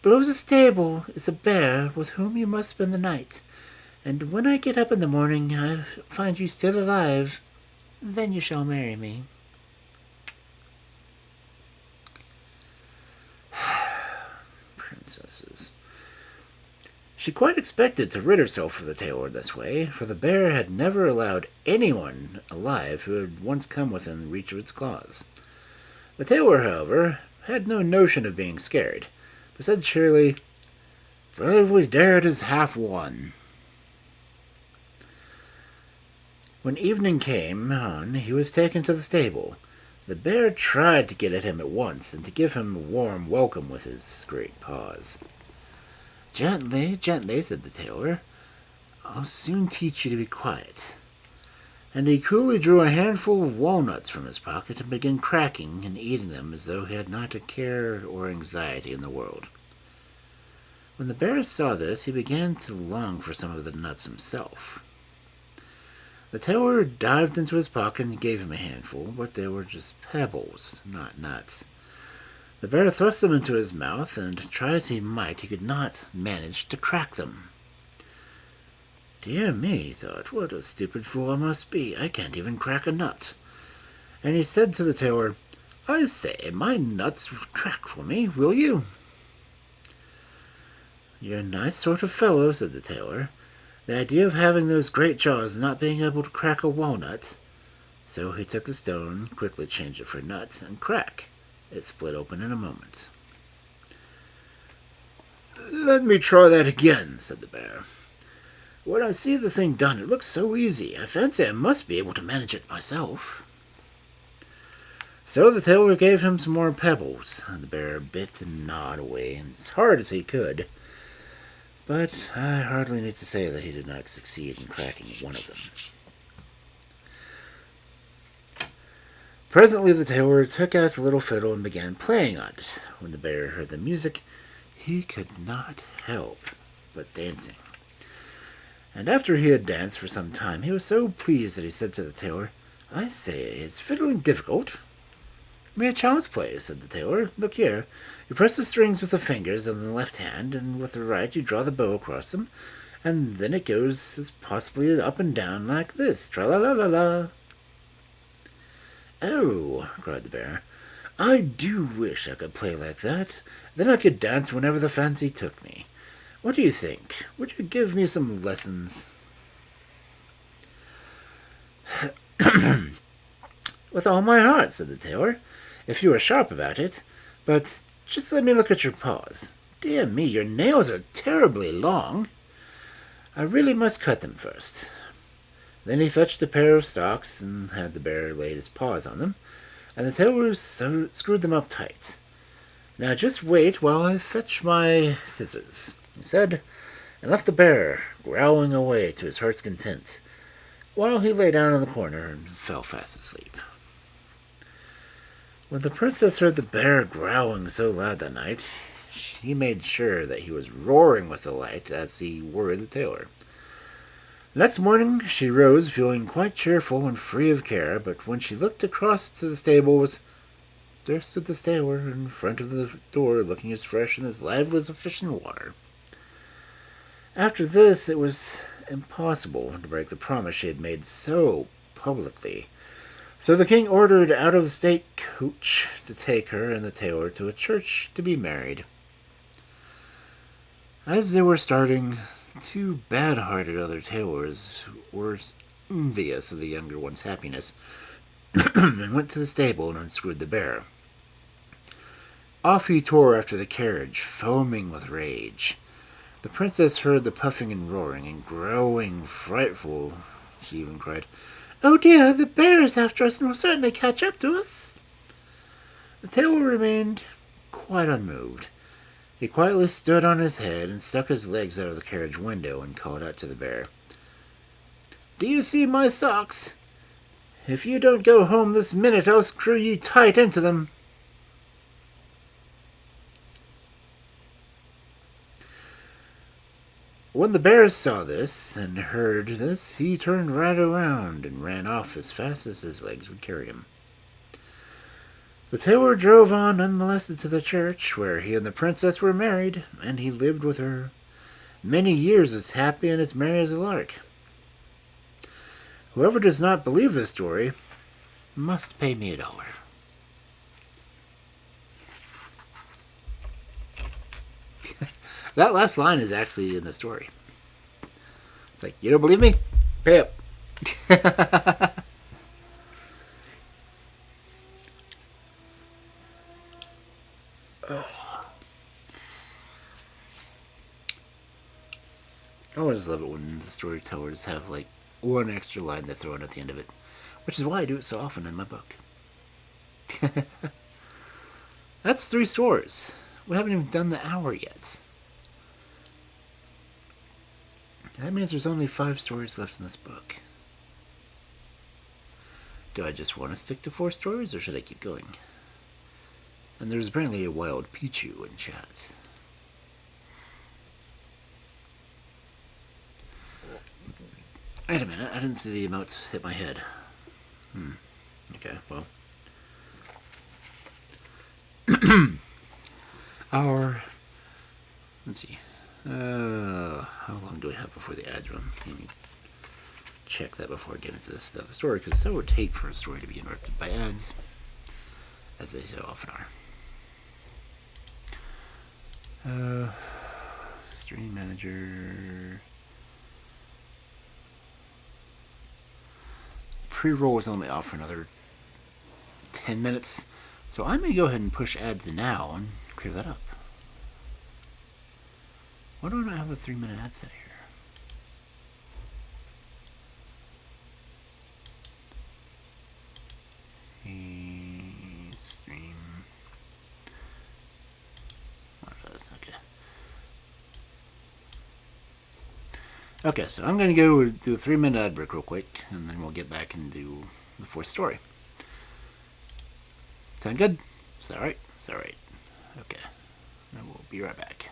Below the stable is a bear with whom you must spend the night, and when I get up in the morning I find you still alive, then you shall marry me. Princesses. She quite expected to rid herself of the tailor this way, for the bear had never allowed anyone alive who had once come within reach of its claws. The tailor, however, had no notion of being scared, but said cheerily, Bravely dared is half won. When evening came on, he was taken to the stable. The bear tried to get at him at once, and to give him a warm welcome with his great paws. Gently, gently, said the tailor. I'll soon teach you to be quiet. And he coolly drew a handful of walnuts from his pocket and began cracking and eating them as though he had not a care or anxiety in the world. When the bear saw this, he began to long for some of the nuts himself. The tailor dived into his pocket and gave him a handful, but they were just pebbles, not nuts. The bear thrust them into his mouth, and try as he might, he could not manage to crack them. Dear me, he thought, what a stupid fool I must be. I can't even crack a nut. And he said to the tailor, I say, my nuts crack for me, will you? You're a nice sort of fellow, said the tailor. The idea of having those great jaws and not being able to crack a walnut. So he took the stone, quickly changed it for nuts, and crack! It split open in a moment. Let me try that again, said the bear. When I see the thing done, it looks so easy. I fancy I must be able to manage it myself. So the tailor gave him some more pebbles, and the bear bit and gnawed away as hard as he could. But I hardly need to say that he did not succeed in cracking one of them. Presently the tailor took out the little fiddle and began playing on it. When the bear heard the music, he could not help but dancing. And after he had danced for some time, he was so pleased that he said to the tailor, I say, is fiddling difficult? Mere child's play, said the tailor. Look here. You press the strings with the fingers on the left hand, and with the right you draw the bow across them, and then it goes as possibly up and down like this. Tra-la-la-la-la. Oh, cried the bear, I do wish I could play like that. Then I could dance whenever the fancy took me. What do you think? Would you give me some lessons? With all my heart, said the tailor, if you are sharp about it. But just let me look at your paws. Dear me, your nails are terribly long. I really must cut them first. Then he fetched a pair of stalks and had the bear lay his paws on them, and the tailor screwed them up tight. Now just wait while I fetch my scissors, he said, and left the bear growling away to his heart's content, while he lay down in the corner and fell fast asleep. When the princess heard the bear growling so loud that night, she made sure that he was roaring with delight as he worried the tailor. Next morning she rose feeling quite cheerful and free of care, but when she looked across to the stables, there stood the tailor in front of the door looking as fresh and as lively as a fish in water. After this it was impossible to break the promise she had made so publicly. So the king ordered out-of-state coach to take her and the tailor to a church to be married. As they were starting, two bad-hearted other tailors were envious of the younger one's happiness and went to the stable and unscrewed the bear. Off he tore after the carriage, foaming with rage. The princess heard the puffing and roaring, and growing frightful, she even cried, "Oh dear, the bear is after us and will certainly catch up to us." The tailor remained quite unmoved. He quietly stood on his head and stuck his legs out of the carriage window and called out to the bear, "Do you see my socks? If you don't go home this minute, I'll screw you tight into them." When the bear saw this and heard this, he turned right around and ran off as fast as his legs would carry him. The tailor drove on unmolested to the church, where he and the princess were married, and he lived with her many years as happy and as merry as a lark. Whoever does not believe this story must pay me $1. That last line is actually in the story. It's like, you don't believe me? Pay up. I always love it when the storytellers have like one extra line they throw in at the end of it, which is why I do it so often in my book. That's 3 stories. We haven't even done the hour yet. That means there's only 5 stories left in this book. Do I just want to stick to 4 stories, or should I keep going? And there's apparently a wild Pichu in chat. Wait a minute, I didn't see the emotes hit my head. Okay, well. Let's see. How long do we have before the ads run? Let me check that before I get into this stuff. The story, because it would take for a story to be interrupted by ads, as they so often are. Stream manager. Pre-roll is only off for another 10 minutes, so I may go ahead and push ads now and clear that up. Why don't I have a 3-minute ad set here? Stream. Okay. Okay, so I'm going to go do a 3-minute ad break real quick, and then we'll get back and do the 4th story. Sound good? Is that right? Is that right? Okay. And we'll be right back.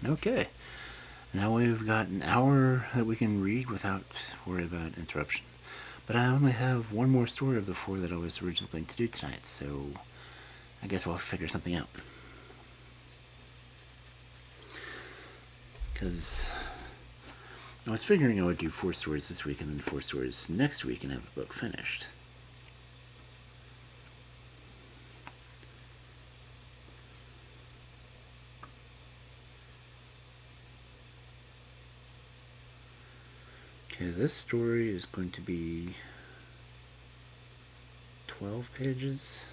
Okay. Now we've got an hour that we can read without worry about interruption. But I only have one more story of the four that I was originally going to do tonight, so I guess we'll figure something out. Because I was figuring I would do 4 stories this week and then 4 stories next week and have the book finished. Okay, this story is going to be 12 pages.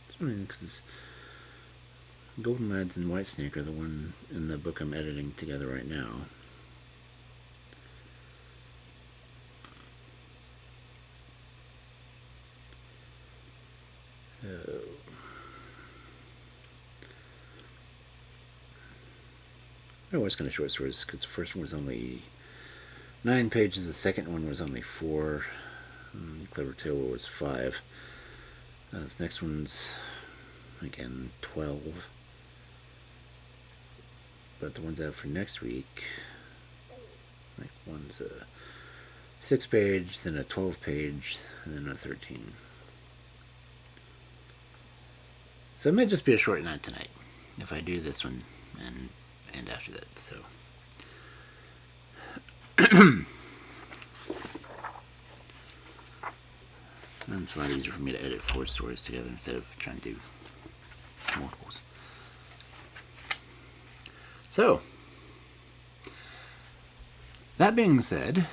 It's funny because Golden Lads and Whitesnake are the one in the book I'm editing together right now. I always kind of short stories because the first one was only 9 pages, the second one was only 4, Clever Tailor was 5. The next one's, again, 12. But the ones I have for next week, like one's a 6 page, then a 12 page, and then a 13. So it may just be a short night tonight if I do this one and after that. So and it's a lot easier for me to edit 4 stories together instead of trying to do multiples. So that being said,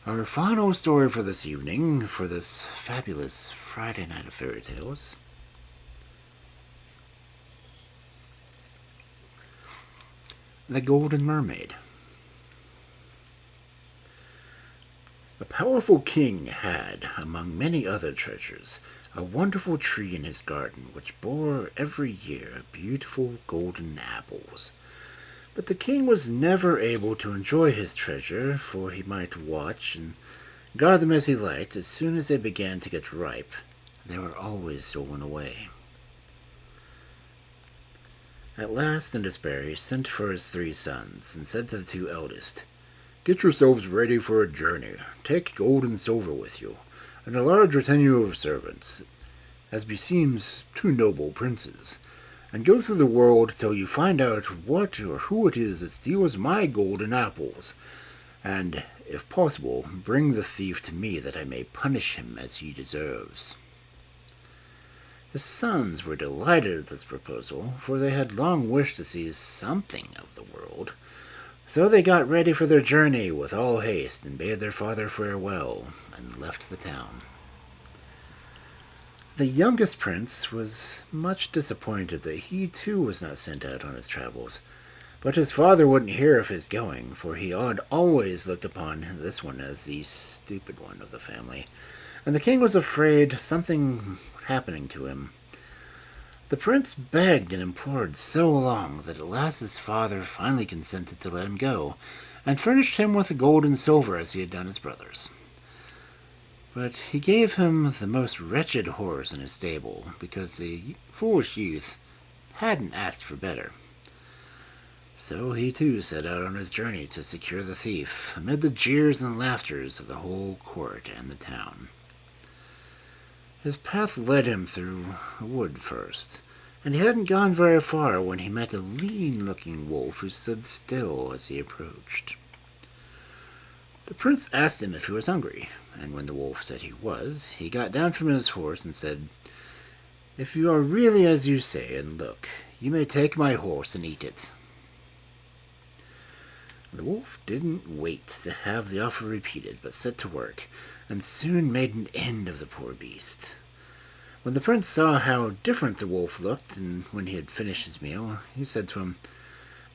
our final story for this evening, for this fabulous Friday night of fairy tales, The Golden Mermaid. A powerful king had, among many other treasures, a wonderful tree in his garden which bore every year beautiful golden apples. But the king was never able to enjoy his treasure, for he might watch and guard them as he liked. As soon as they began to get ripe, they were always stolen away. At last, in despair, he sent for his 3 sons, and said to the 2 eldest, "Get yourselves ready for a journey. Take gold and silver with you, and a large retinue of servants, as beseems 2 noble princes, and go through the world till you find out what or who it is that steals my golden apples, and, if possible, bring the thief to me that I may punish him as he deserves." His sons were delighted at this proposal, for they had long wished to see something of the world. So they got ready for their journey with all haste, and bade their father farewell, and left the town. The youngest prince was much disappointed that he too was not sent out on his travels, but his father wouldn't hear of his going, for he had always looked upon this one as the stupid one of the family, and the king was afraid something happening to him. The prince begged and implored so long that at last his father finally consented to let him go, and furnished him with gold and silver as he had done his brothers. But he gave him the most wretched horse in his stable, because the foolish youth hadn't asked for better. So he too set out on his journey to secure the thief, amid the jeers and laughters of the whole court and the town. His path led him through a wood first, and he hadn't gone very far when he met a lean-looking wolf who stood still as he approached. The prince asked him if he was hungry, and when the wolf said he was, he got down from his horse and said, "If you are really as you say and look, you may take my horse and eat it." The wolf didn't wait to have the offer repeated, but set to work, and soon made an end of the poor beast. When the prince saw how different the wolf looked, and when he had finished his meal, he said to him,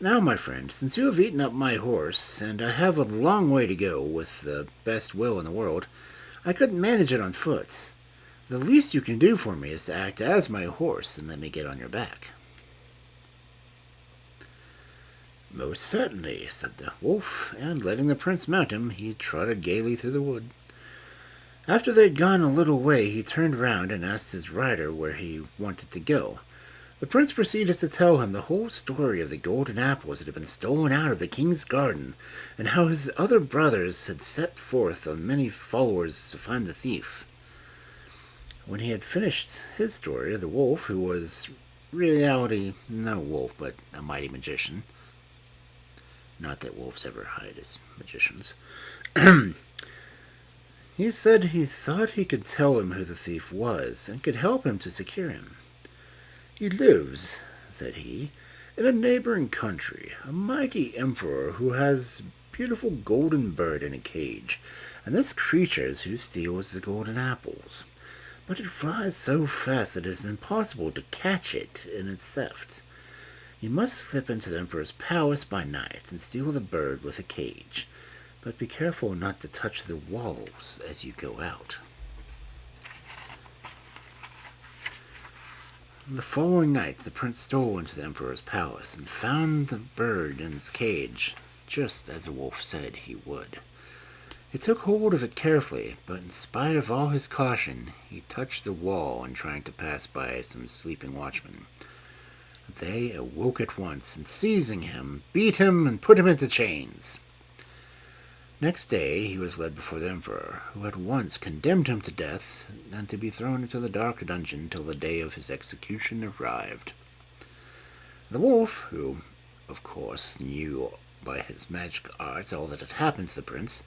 "Now, my friend, since you have eaten up my horse, and I have a long way to go with the best will in the world, I couldn't manage it on foot. The least you can do for me is to act as my horse and let me get on your back." "Most certainly," said the wolf, and letting the prince mount him, he trotted gaily through the wood. After they had gone a little way, he turned round and asked his rider where he wanted to go. The prince proceeded to tell him the whole story of the golden apples that had been stolen out of the king's garden, and how his other brothers had set forth on many followers to find the thief. When he had finished his story, the wolf, who was reality no wolf, but a mighty magician, not that wolves ever hide as magicians, he said he thought he could tell him who the thief was, and could help him to secure him. "He lives," said he, "in a neighboring country, a mighty emperor who has a beautiful golden bird in a cage, and this creature is who steals the golden apples. But it flies so fast that it is impossible to catch it in its theft. You must slip into the emperor's palace by night and steal the bird with a cage, but be careful not to touch the walls as you go out." The following night, the prince stole into the emperor's palace and found the bird in its cage, just as the wolf said he would. He took hold of it carefully, but in spite of all his caution, he touched the wall in trying to pass by some sleeping watchmen. They awoke at once, and seizing him, beat him and put him into chains. Next day he was led before the emperor, who at once condemned him to death and to be thrown into the dark dungeon till the day of his execution arrived. The wolf, who, of course, knew by his magic arts all that had happened to the prince,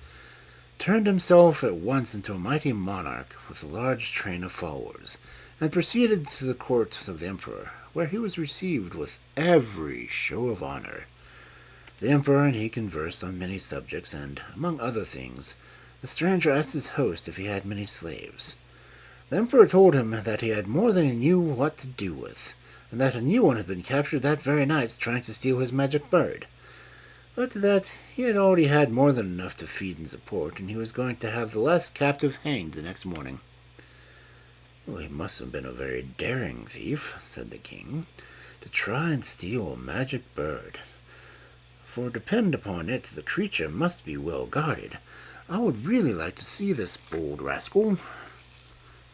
turned himself at once into a mighty monarch with a large train of followers, and proceeded to the court of the emperor, where he was received with every show of honor. The emperor and he conversed on many subjects, and, among other things, the stranger asked his host if he had many slaves. The emperor told him that he had more than he knew what to do with, and that a new one had been captured that very night trying to steal his magic bird, but that he had already had more than enough to feed and support, and he was going to have the last captive hanged the next morning. "Well, he must have been a very daring thief," said the king, "to try and steal a magic bird. For depend upon it, the creature must be well guarded. I would really like to see this bold rascal."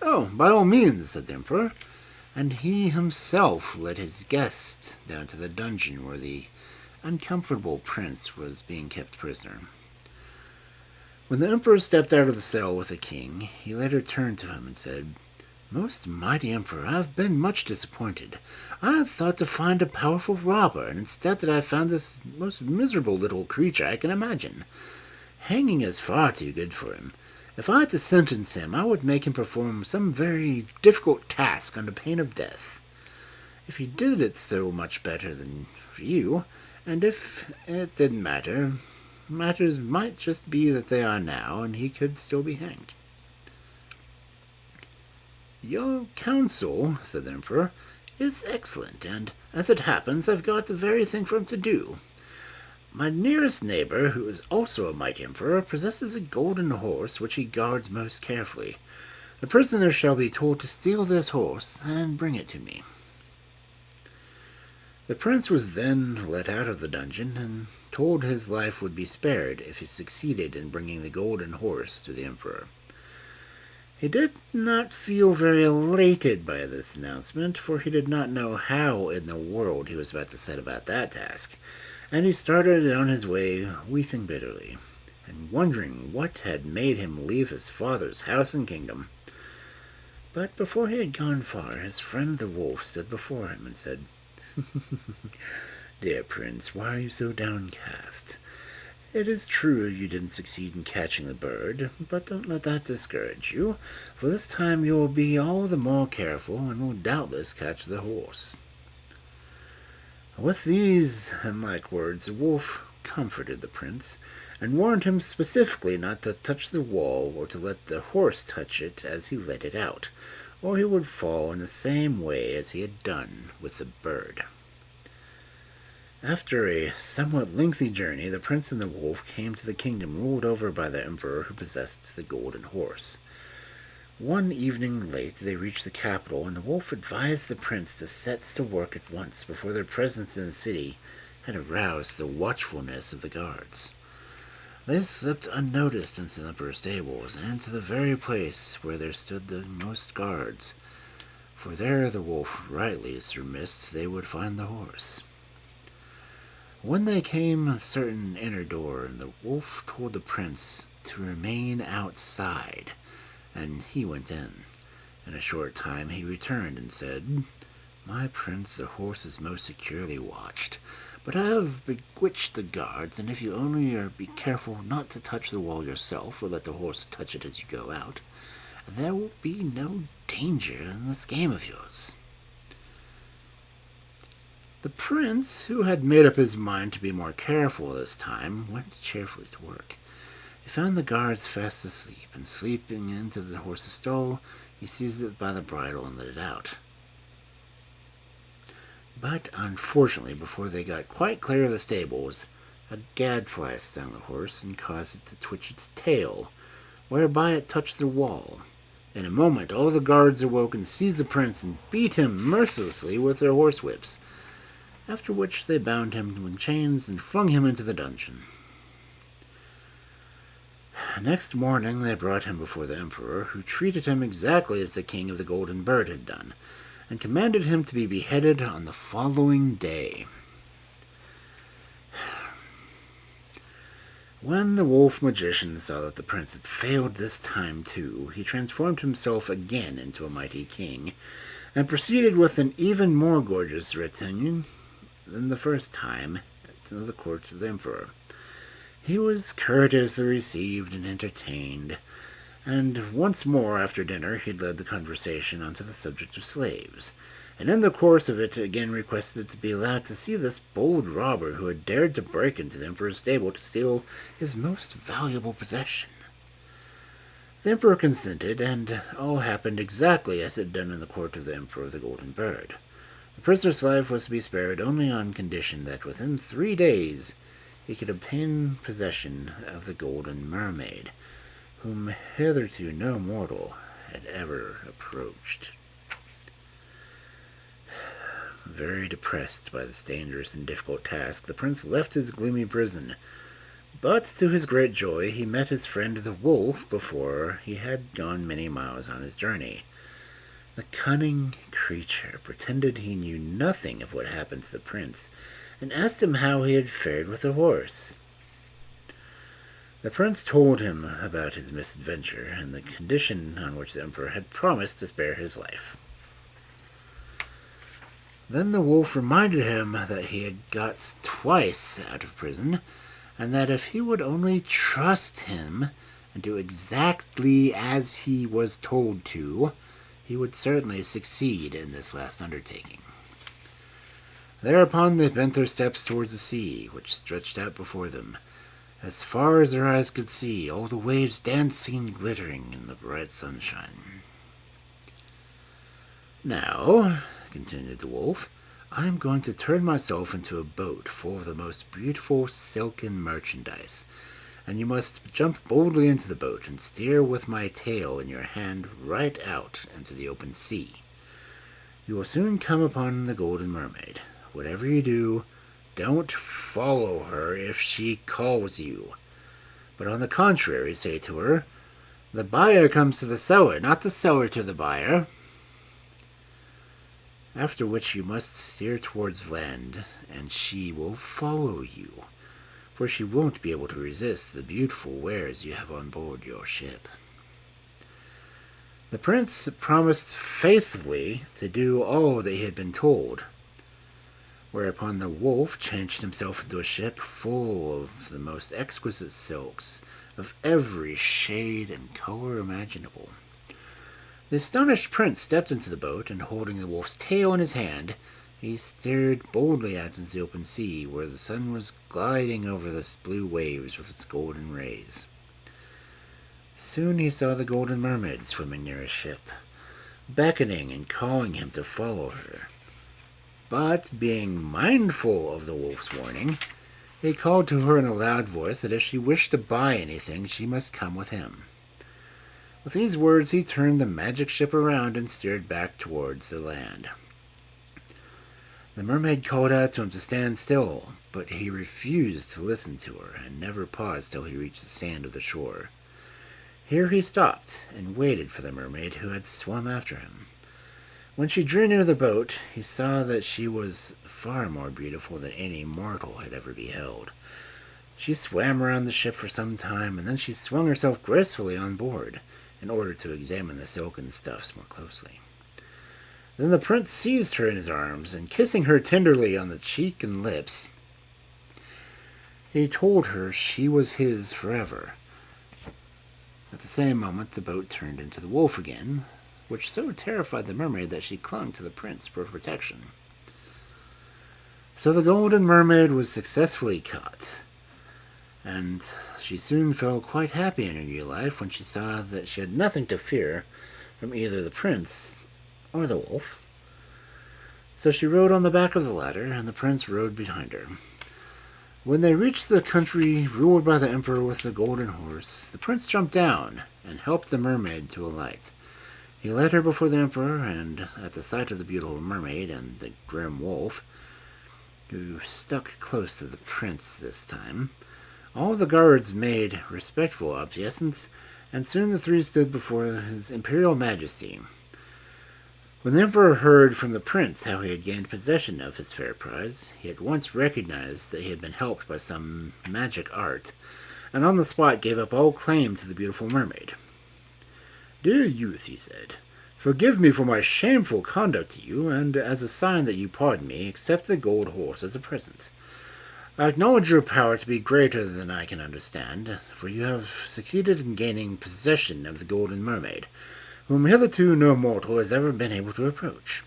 "Oh, by all means," said the emperor, and he himself led his guests down to the dungeon where the uncomfortable prince was being kept prisoner. When the emperor stepped out of the cell with the king, he later turned to him and said, "Most mighty emperor, I have been much disappointed. I had thought to find a powerful robber, and instead I found this most miserable little creature I can imagine. Hanging is far too good for him. If I had to sentence him, I would make him perform some very difficult task under pain of death. If he did it so much better than you, and if it didn't matter, matters might just be that they are now, and he could still be hanged." "Your counsel," said the emperor, "is excellent, and as it happens, I've got the very thing for him to do. My nearest neighbor, who is also a mighty emperor, possesses a golden horse which he guards most carefully. The prisoner shall be told to steal this horse and bring it to me." The prince was then let out of the dungeon and told his life would be spared if he succeeded in bringing the golden horse to the emperor. He did not feel very elated by this announcement, for he did not know how in the world he was about to set about that task, and he started on his way weeping bitterly, and wondering what had made him leave his father's house and kingdom. But before he had gone far, his friend the wolf stood before him and said, "Dear prince, why are you so downcast? It is true you didn't succeed in catching the bird, but don't let that discourage you, for this time you will be all the more careful and will doubtless catch the horse." With these and like words, the wolf comforted the prince, and warned him specifically not to touch the wall or to let the horse touch it as he let it out, or he would fall in the same way as he had done with the bird. After a somewhat lengthy journey, the prince and the wolf came to the kingdom ruled over by the emperor who possessed the golden horse. One evening late they reached the capital, and the wolf advised the prince to set to work at once before their presence in the city had aroused the watchfulness of the guards. They slipped unnoticed into the emperor's stables and into the very place where there stood the most guards, for there the wolf rightly surmised they would find the horse. When they came a certain inner door, the wolf told the prince to remain outside, and he went in. In a short time he returned and said, "My prince, the horse is most securely watched, but I have bewitched the guards, and if you only be careful not to touch the wall yourself, or let the horse touch it as you go out, there will be no danger in this game of yours." The prince, who had made up his mind to be more careful this time, went cheerfully to work. He found the guards fast asleep, and slipping into the horse's stall, he seized it by the bridle and let it out. But unfortunately, before they got quite clear of the stables, a gadfly stung the horse and caused it to twitch its tail, whereby it touched the wall. In a moment, all the guards awoke and seized the prince and beat him mercilessly with their horsewhips, after which they bound him in chains and flung him into the dungeon. Next morning they brought him before the emperor, who treated him exactly as the king of the Golden Bird had done, and commanded him to be beheaded on the following day. When the wolf magician saw that the prince had failed this time too, he transformed himself again into a mighty king, and proceeded with an even more gorgeous retinue than the first time to the court of the emperor. He was courteously received and entertained, and once more after dinner he led the conversation onto the subject of slaves, and in the course of it again requested to be allowed to see this bold robber who had dared to break into the emperor's stable to steal his most valuable possession. The emperor consented, and all happened exactly as it had done in the court of the emperor of the Golden Bird. The prisoner's life was to be spared only on condition that within 3 days he could obtain possession of the Golden Mermaid, whom hitherto no mortal had ever approached. Very depressed by this dangerous and difficult task, the prince left his gloomy prison, but to his great joy he met his friend the wolf before he had gone many miles on his journey. The cunning creature pretended he knew nothing of what happened to the prince, and asked him how he had fared with the horse. The prince told him about his misadventure, and the condition on which the emperor had promised to spare his life. Then the wolf reminded him that he had got twice out of prison, and that if he would only trust him and do exactly as he was told to, he would certainly succeed in this last undertaking. Thereupon they bent their steps towards the sea, which stretched out before them, as far as their eyes could see, all the waves dancing and glittering in the bright sunshine. "Now," continued the wolf, "I am going to turn myself into a boat full of the most beautiful silken merchandise, and you must jump boldly into the boat and steer with my tail in your hand right out into the open sea. You will soon come upon the Golden Mermaid. Whatever you do, don't follow her if she calls you, but on the contrary say to her, 'The buyer comes to the seller, not the seller to the buyer.' After which you must steer towards land, and she will follow you, for she won't be able to resist the beautiful wares you have on board your ship." The prince promised faithfully to do all that he had been told, whereupon the wolf changed himself into a ship full of the most exquisite silks, of every shade and color imaginable. The astonished prince stepped into the boat, and holding the wolf's tail in his hand, he steered boldly out into the open sea, where the sun was gliding over the blue waves with its golden rays. Soon he saw the Golden Mermaid swimming near his ship, beckoning and calling him to follow her. But, being mindful of the wolf's warning, he called to her in a loud voice that if she wished to buy anything, she must come with him. With these words, he turned the magic ship around and steered back towards the land. The mermaid called out to him to stand still, but he refused to listen to her and never paused till he reached the sand of the shore. Here he stopped and waited for the mermaid who had swum after him. When she drew near the boat, he saw that she was far more beautiful than any mortal had ever beheld. She swam around the ship for some time, and then she swung herself gracefully on board in order to examine the silken stuffs more closely. Then the prince seized her in his arms, and kissing her tenderly on the cheek and lips, he told her she was his forever. At the same moment, the boat turned into the wolf again, which so terrified the mermaid that she clung to the prince for protection. So the Golden Mermaid was successfully caught, and she soon felt quite happy in her new life when she saw that she had nothing to fear from either the prince or the wolf. So she rode on the back of the latter, and the prince rode behind her. When they reached the country ruled by the emperor with the golden horse, the prince jumped down and helped the mermaid to alight. He led her before the emperor, and at the sight of the beautiful mermaid and the grim wolf, who stuck close to the prince this time, all the guards made respectful obeisance, and soon the three stood before his imperial majesty. When the emperor heard from the prince how he had gained possession of his fair prize, he at once recognized that he had been helped by some magic art, and on the spot gave up all claim to the beautiful mermaid. "Dear youth," he said, "forgive me for my shameful conduct to you, and as a sign that you pardon me, accept the gold horse as a present. I acknowledge your power to be greater than I can understand, for you have succeeded in gaining possession of the Golden Mermaid, whom hitherto no mortal has ever been able to approach."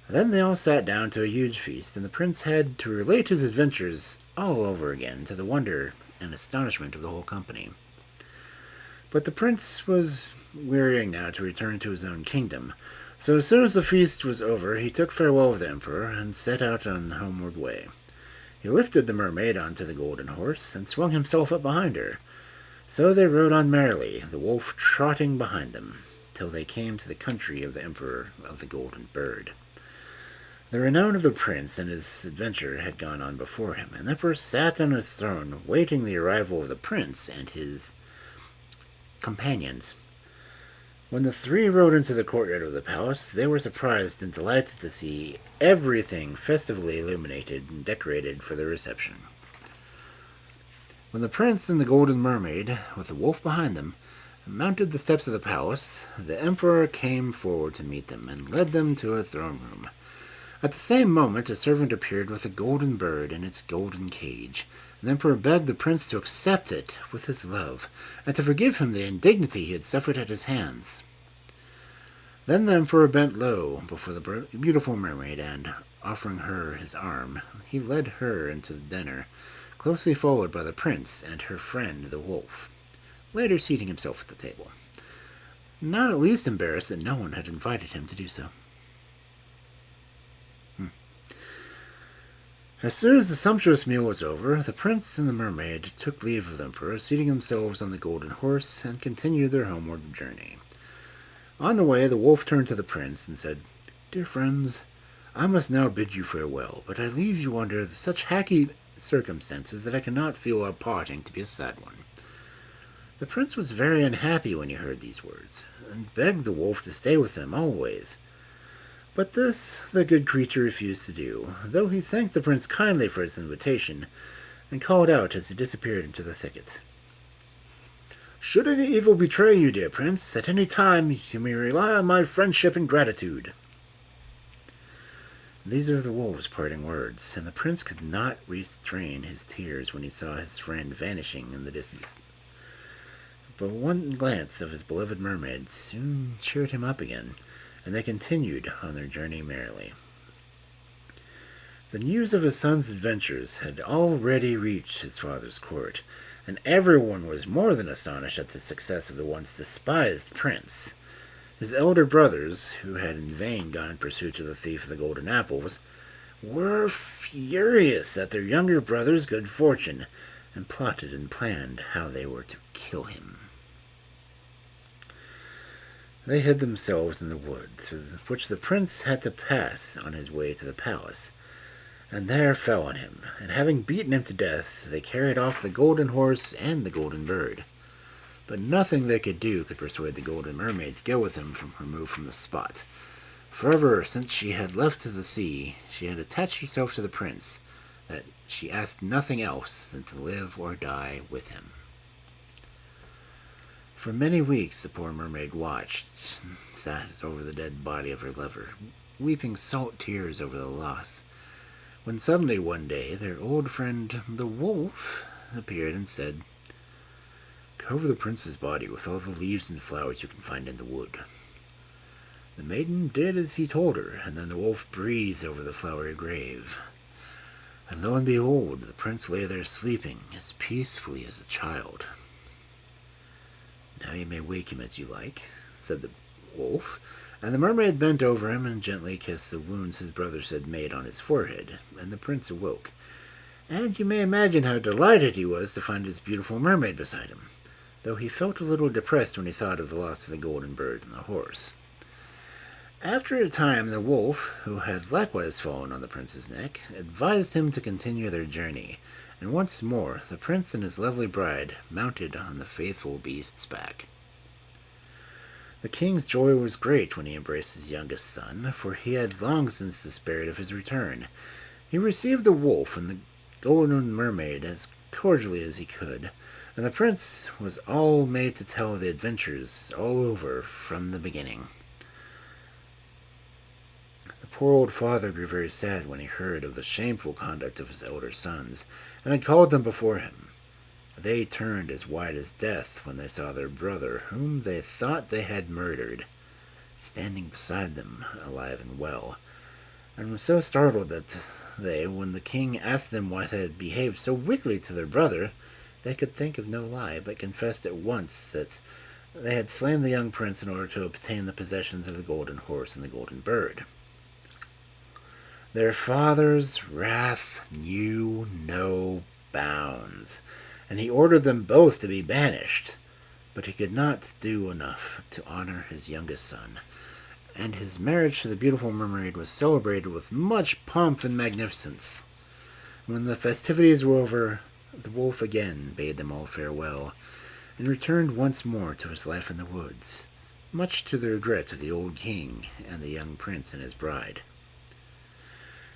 Then they all sat down to a huge feast, and the prince had to relate his adventures all over again, to the wonder and astonishment of the whole company. But the prince was wearying now to return to his own kingdom, so as soon as the feast was over, he took farewell of the emperor and set out on the homeward way. He lifted the mermaid onto the golden horse and swung himself up behind her. So they rode on merrily, the wolf trotting behind them, till they came to the country of the Emperor of the Golden Bird. The renown of the prince and his adventure had gone on before him, and the emperor sat on his throne, waiting the arrival of the prince and his companions. When the three rode into the courtyard of the palace, they were surprised and delighted to see everything festively illuminated and decorated for their reception. When the prince and the Golden Mermaid, with the wolf behind them, mounted the steps of the palace, the emperor came forward to meet them and led them to a throne room. At the same moment, a servant appeared with a golden bird in its golden cage. The emperor begged the prince to accept it with his love, and to forgive him the indignity he had suffered at his hands. Then the emperor bent low before the beautiful mermaid, and, offering her his arm, he led her into the dinner, closely followed by the prince and her friend the wolf, later seating himself at the table, not at least embarrassed that no one had invited him to do so. As soon as the sumptuous meal was over, the prince and the mermaid took leave of the emperor, seating themselves on the golden horse, and continued their homeward journey. On the way, the wolf turned to the prince and said, "Dear friends, I must now bid you farewell, but I leave you under such happy circumstances that I cannot feel our parting to be a sad one." The prince was very unhappy when he heard these words, and begged the wolf to stay with him always. But this the good creature refused to do, though he thanked the prince kindly for his invitation, and called out as he disappeared into the thicket, "Should any evil betray you, dear prince, at any time you may rely on my friendship and gratitude." These are the wolf's parting words, and the prince could not restrain his tears when he saw his friend vanishing in the distance. But one glance of his beloved mermaid soon cheered him up again, and they continued on their journey merrily. The news of his son's adventures had already reached his father's court, and everyone was more than astonished at the success of the once despised prince. His elder brothers, who had in vain gone in pursuit of the thief of the golden apples, were furious at their younger brother's good fortune, and plotted and planned how they were to kill him. They hid themselves in the wood, through which the prince had to pass on his way to the palace. and there fell on him, and having beaten him to death, they carried off the golden horse and the golden bird. But nothing they could do could persuade the Golden Mermaid to go with him from remove from the spot. Forever since she had left the sea, she had attached herself to the prince, that she asked nothing else than to live or die with him. For many weeks the poor mermaid watched, sat over the dead body of her lover, weeping salt tears over the loss, when suddenly one day their old friend the wolf appeared and said, "Cover the prince's body with all the leaves and flowers you can find in the wood." The maiden did as he told her, and then the wolf breathed over the flowery grave. And lo and behold, the prince lay there sleeping as peacefully as a child. "Now you may wake him as you like," said the wolf, and the mermaid bent over him and gently kissed the wounds his brothers had made on his forehead, and the prince awoke. And you may imagine how delighted he was to find his beautiful mermaid beside him, though he felt a little depressed when he thought of the loss of the golden bird and the horse. After a time, the wolf, who had likewise fallen on the prince's neck, advised him to continue their journey, and once more the prince and his lovely bride mounted on the faithful beast's back. The king's joy was great when he embraced his youngest son, for he had long since despaired of his return. He received the wolf and the Golden Mermaid as cordially as he could, and the prince was all made to tell the adventures all over from the beginning. The poor old father grew very sad when he heard of the shameful conduct of his elder sons, and had called them before him. They turned as white as death when they saw their brother, whom they thought they had murdered, standing beside them, alive and well, and were so startled that they, when the king asked them why they had behaved so wickedly to their brother, they could think of no lie, but confessed at once that they had slain the young prince in order to obtain the possessions of the golden horse and the golden bird. Their father's wrath knew no bounds, and he ordered them both to be banished, but he could not do enough to honor his youngest son, and his marriage to the beautiful mermaid was celebrated with much pomp and magnificence. When the festivities were over, the wolf again bade them all farewell, and returned once more to his life in the woods, much to the regret of the old king and the young prince and his bride.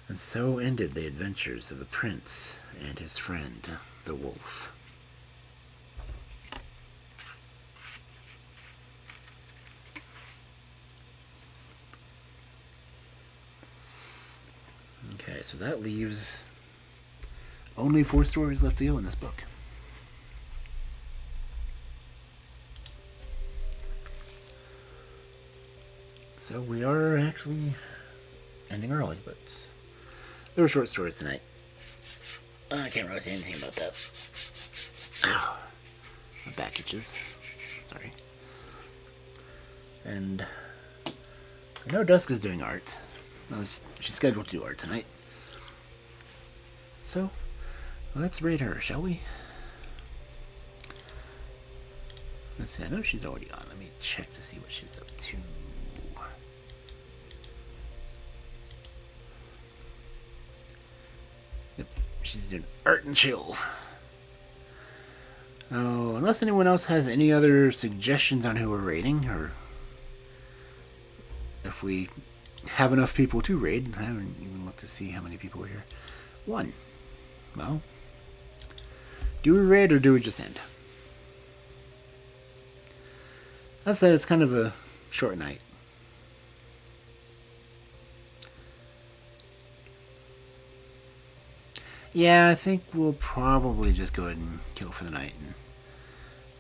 And so ended the adventures of the prince and his friend, the wolf. Okay, so that leaves only 4 stories left to go in this book. So we are actually ending early, but there were short stories tonight. I can't really say anything about that. Ow. My back itches. Sorry. And I know Dusk is doing art. Well, she's scheduled to do art tonight. So, let's rate her, shall we? Let's see, I know she's already on. Let me check to see what she's up to. Yep, she's doing art and chill. Oh, unless anyone else has any other suggestions on who we're rating, or if we have enough people to raid. I haven't even looked to see how many people are here. 1. Well, do we raid or do we just end? I said it's kind of a short night. Yeah, I think we'll probably just go ahead and kill for the night and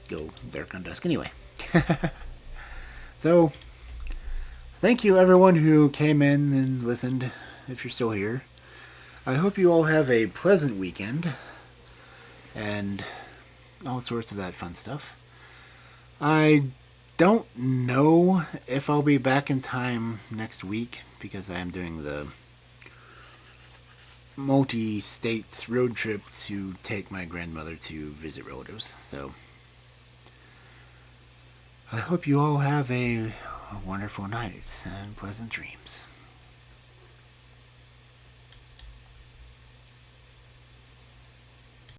go dark on dusk anyway. So, thank you everyone who came in and listened, if you're still here. I hope you all have a pleasant weekend and all sorts of that fun stuff. I don't know if I'll be back in time next week because I am doing the multi-states road trip to take my grandmother to visit relatives. So I hope you all have a wonderful night and pleasant dreams.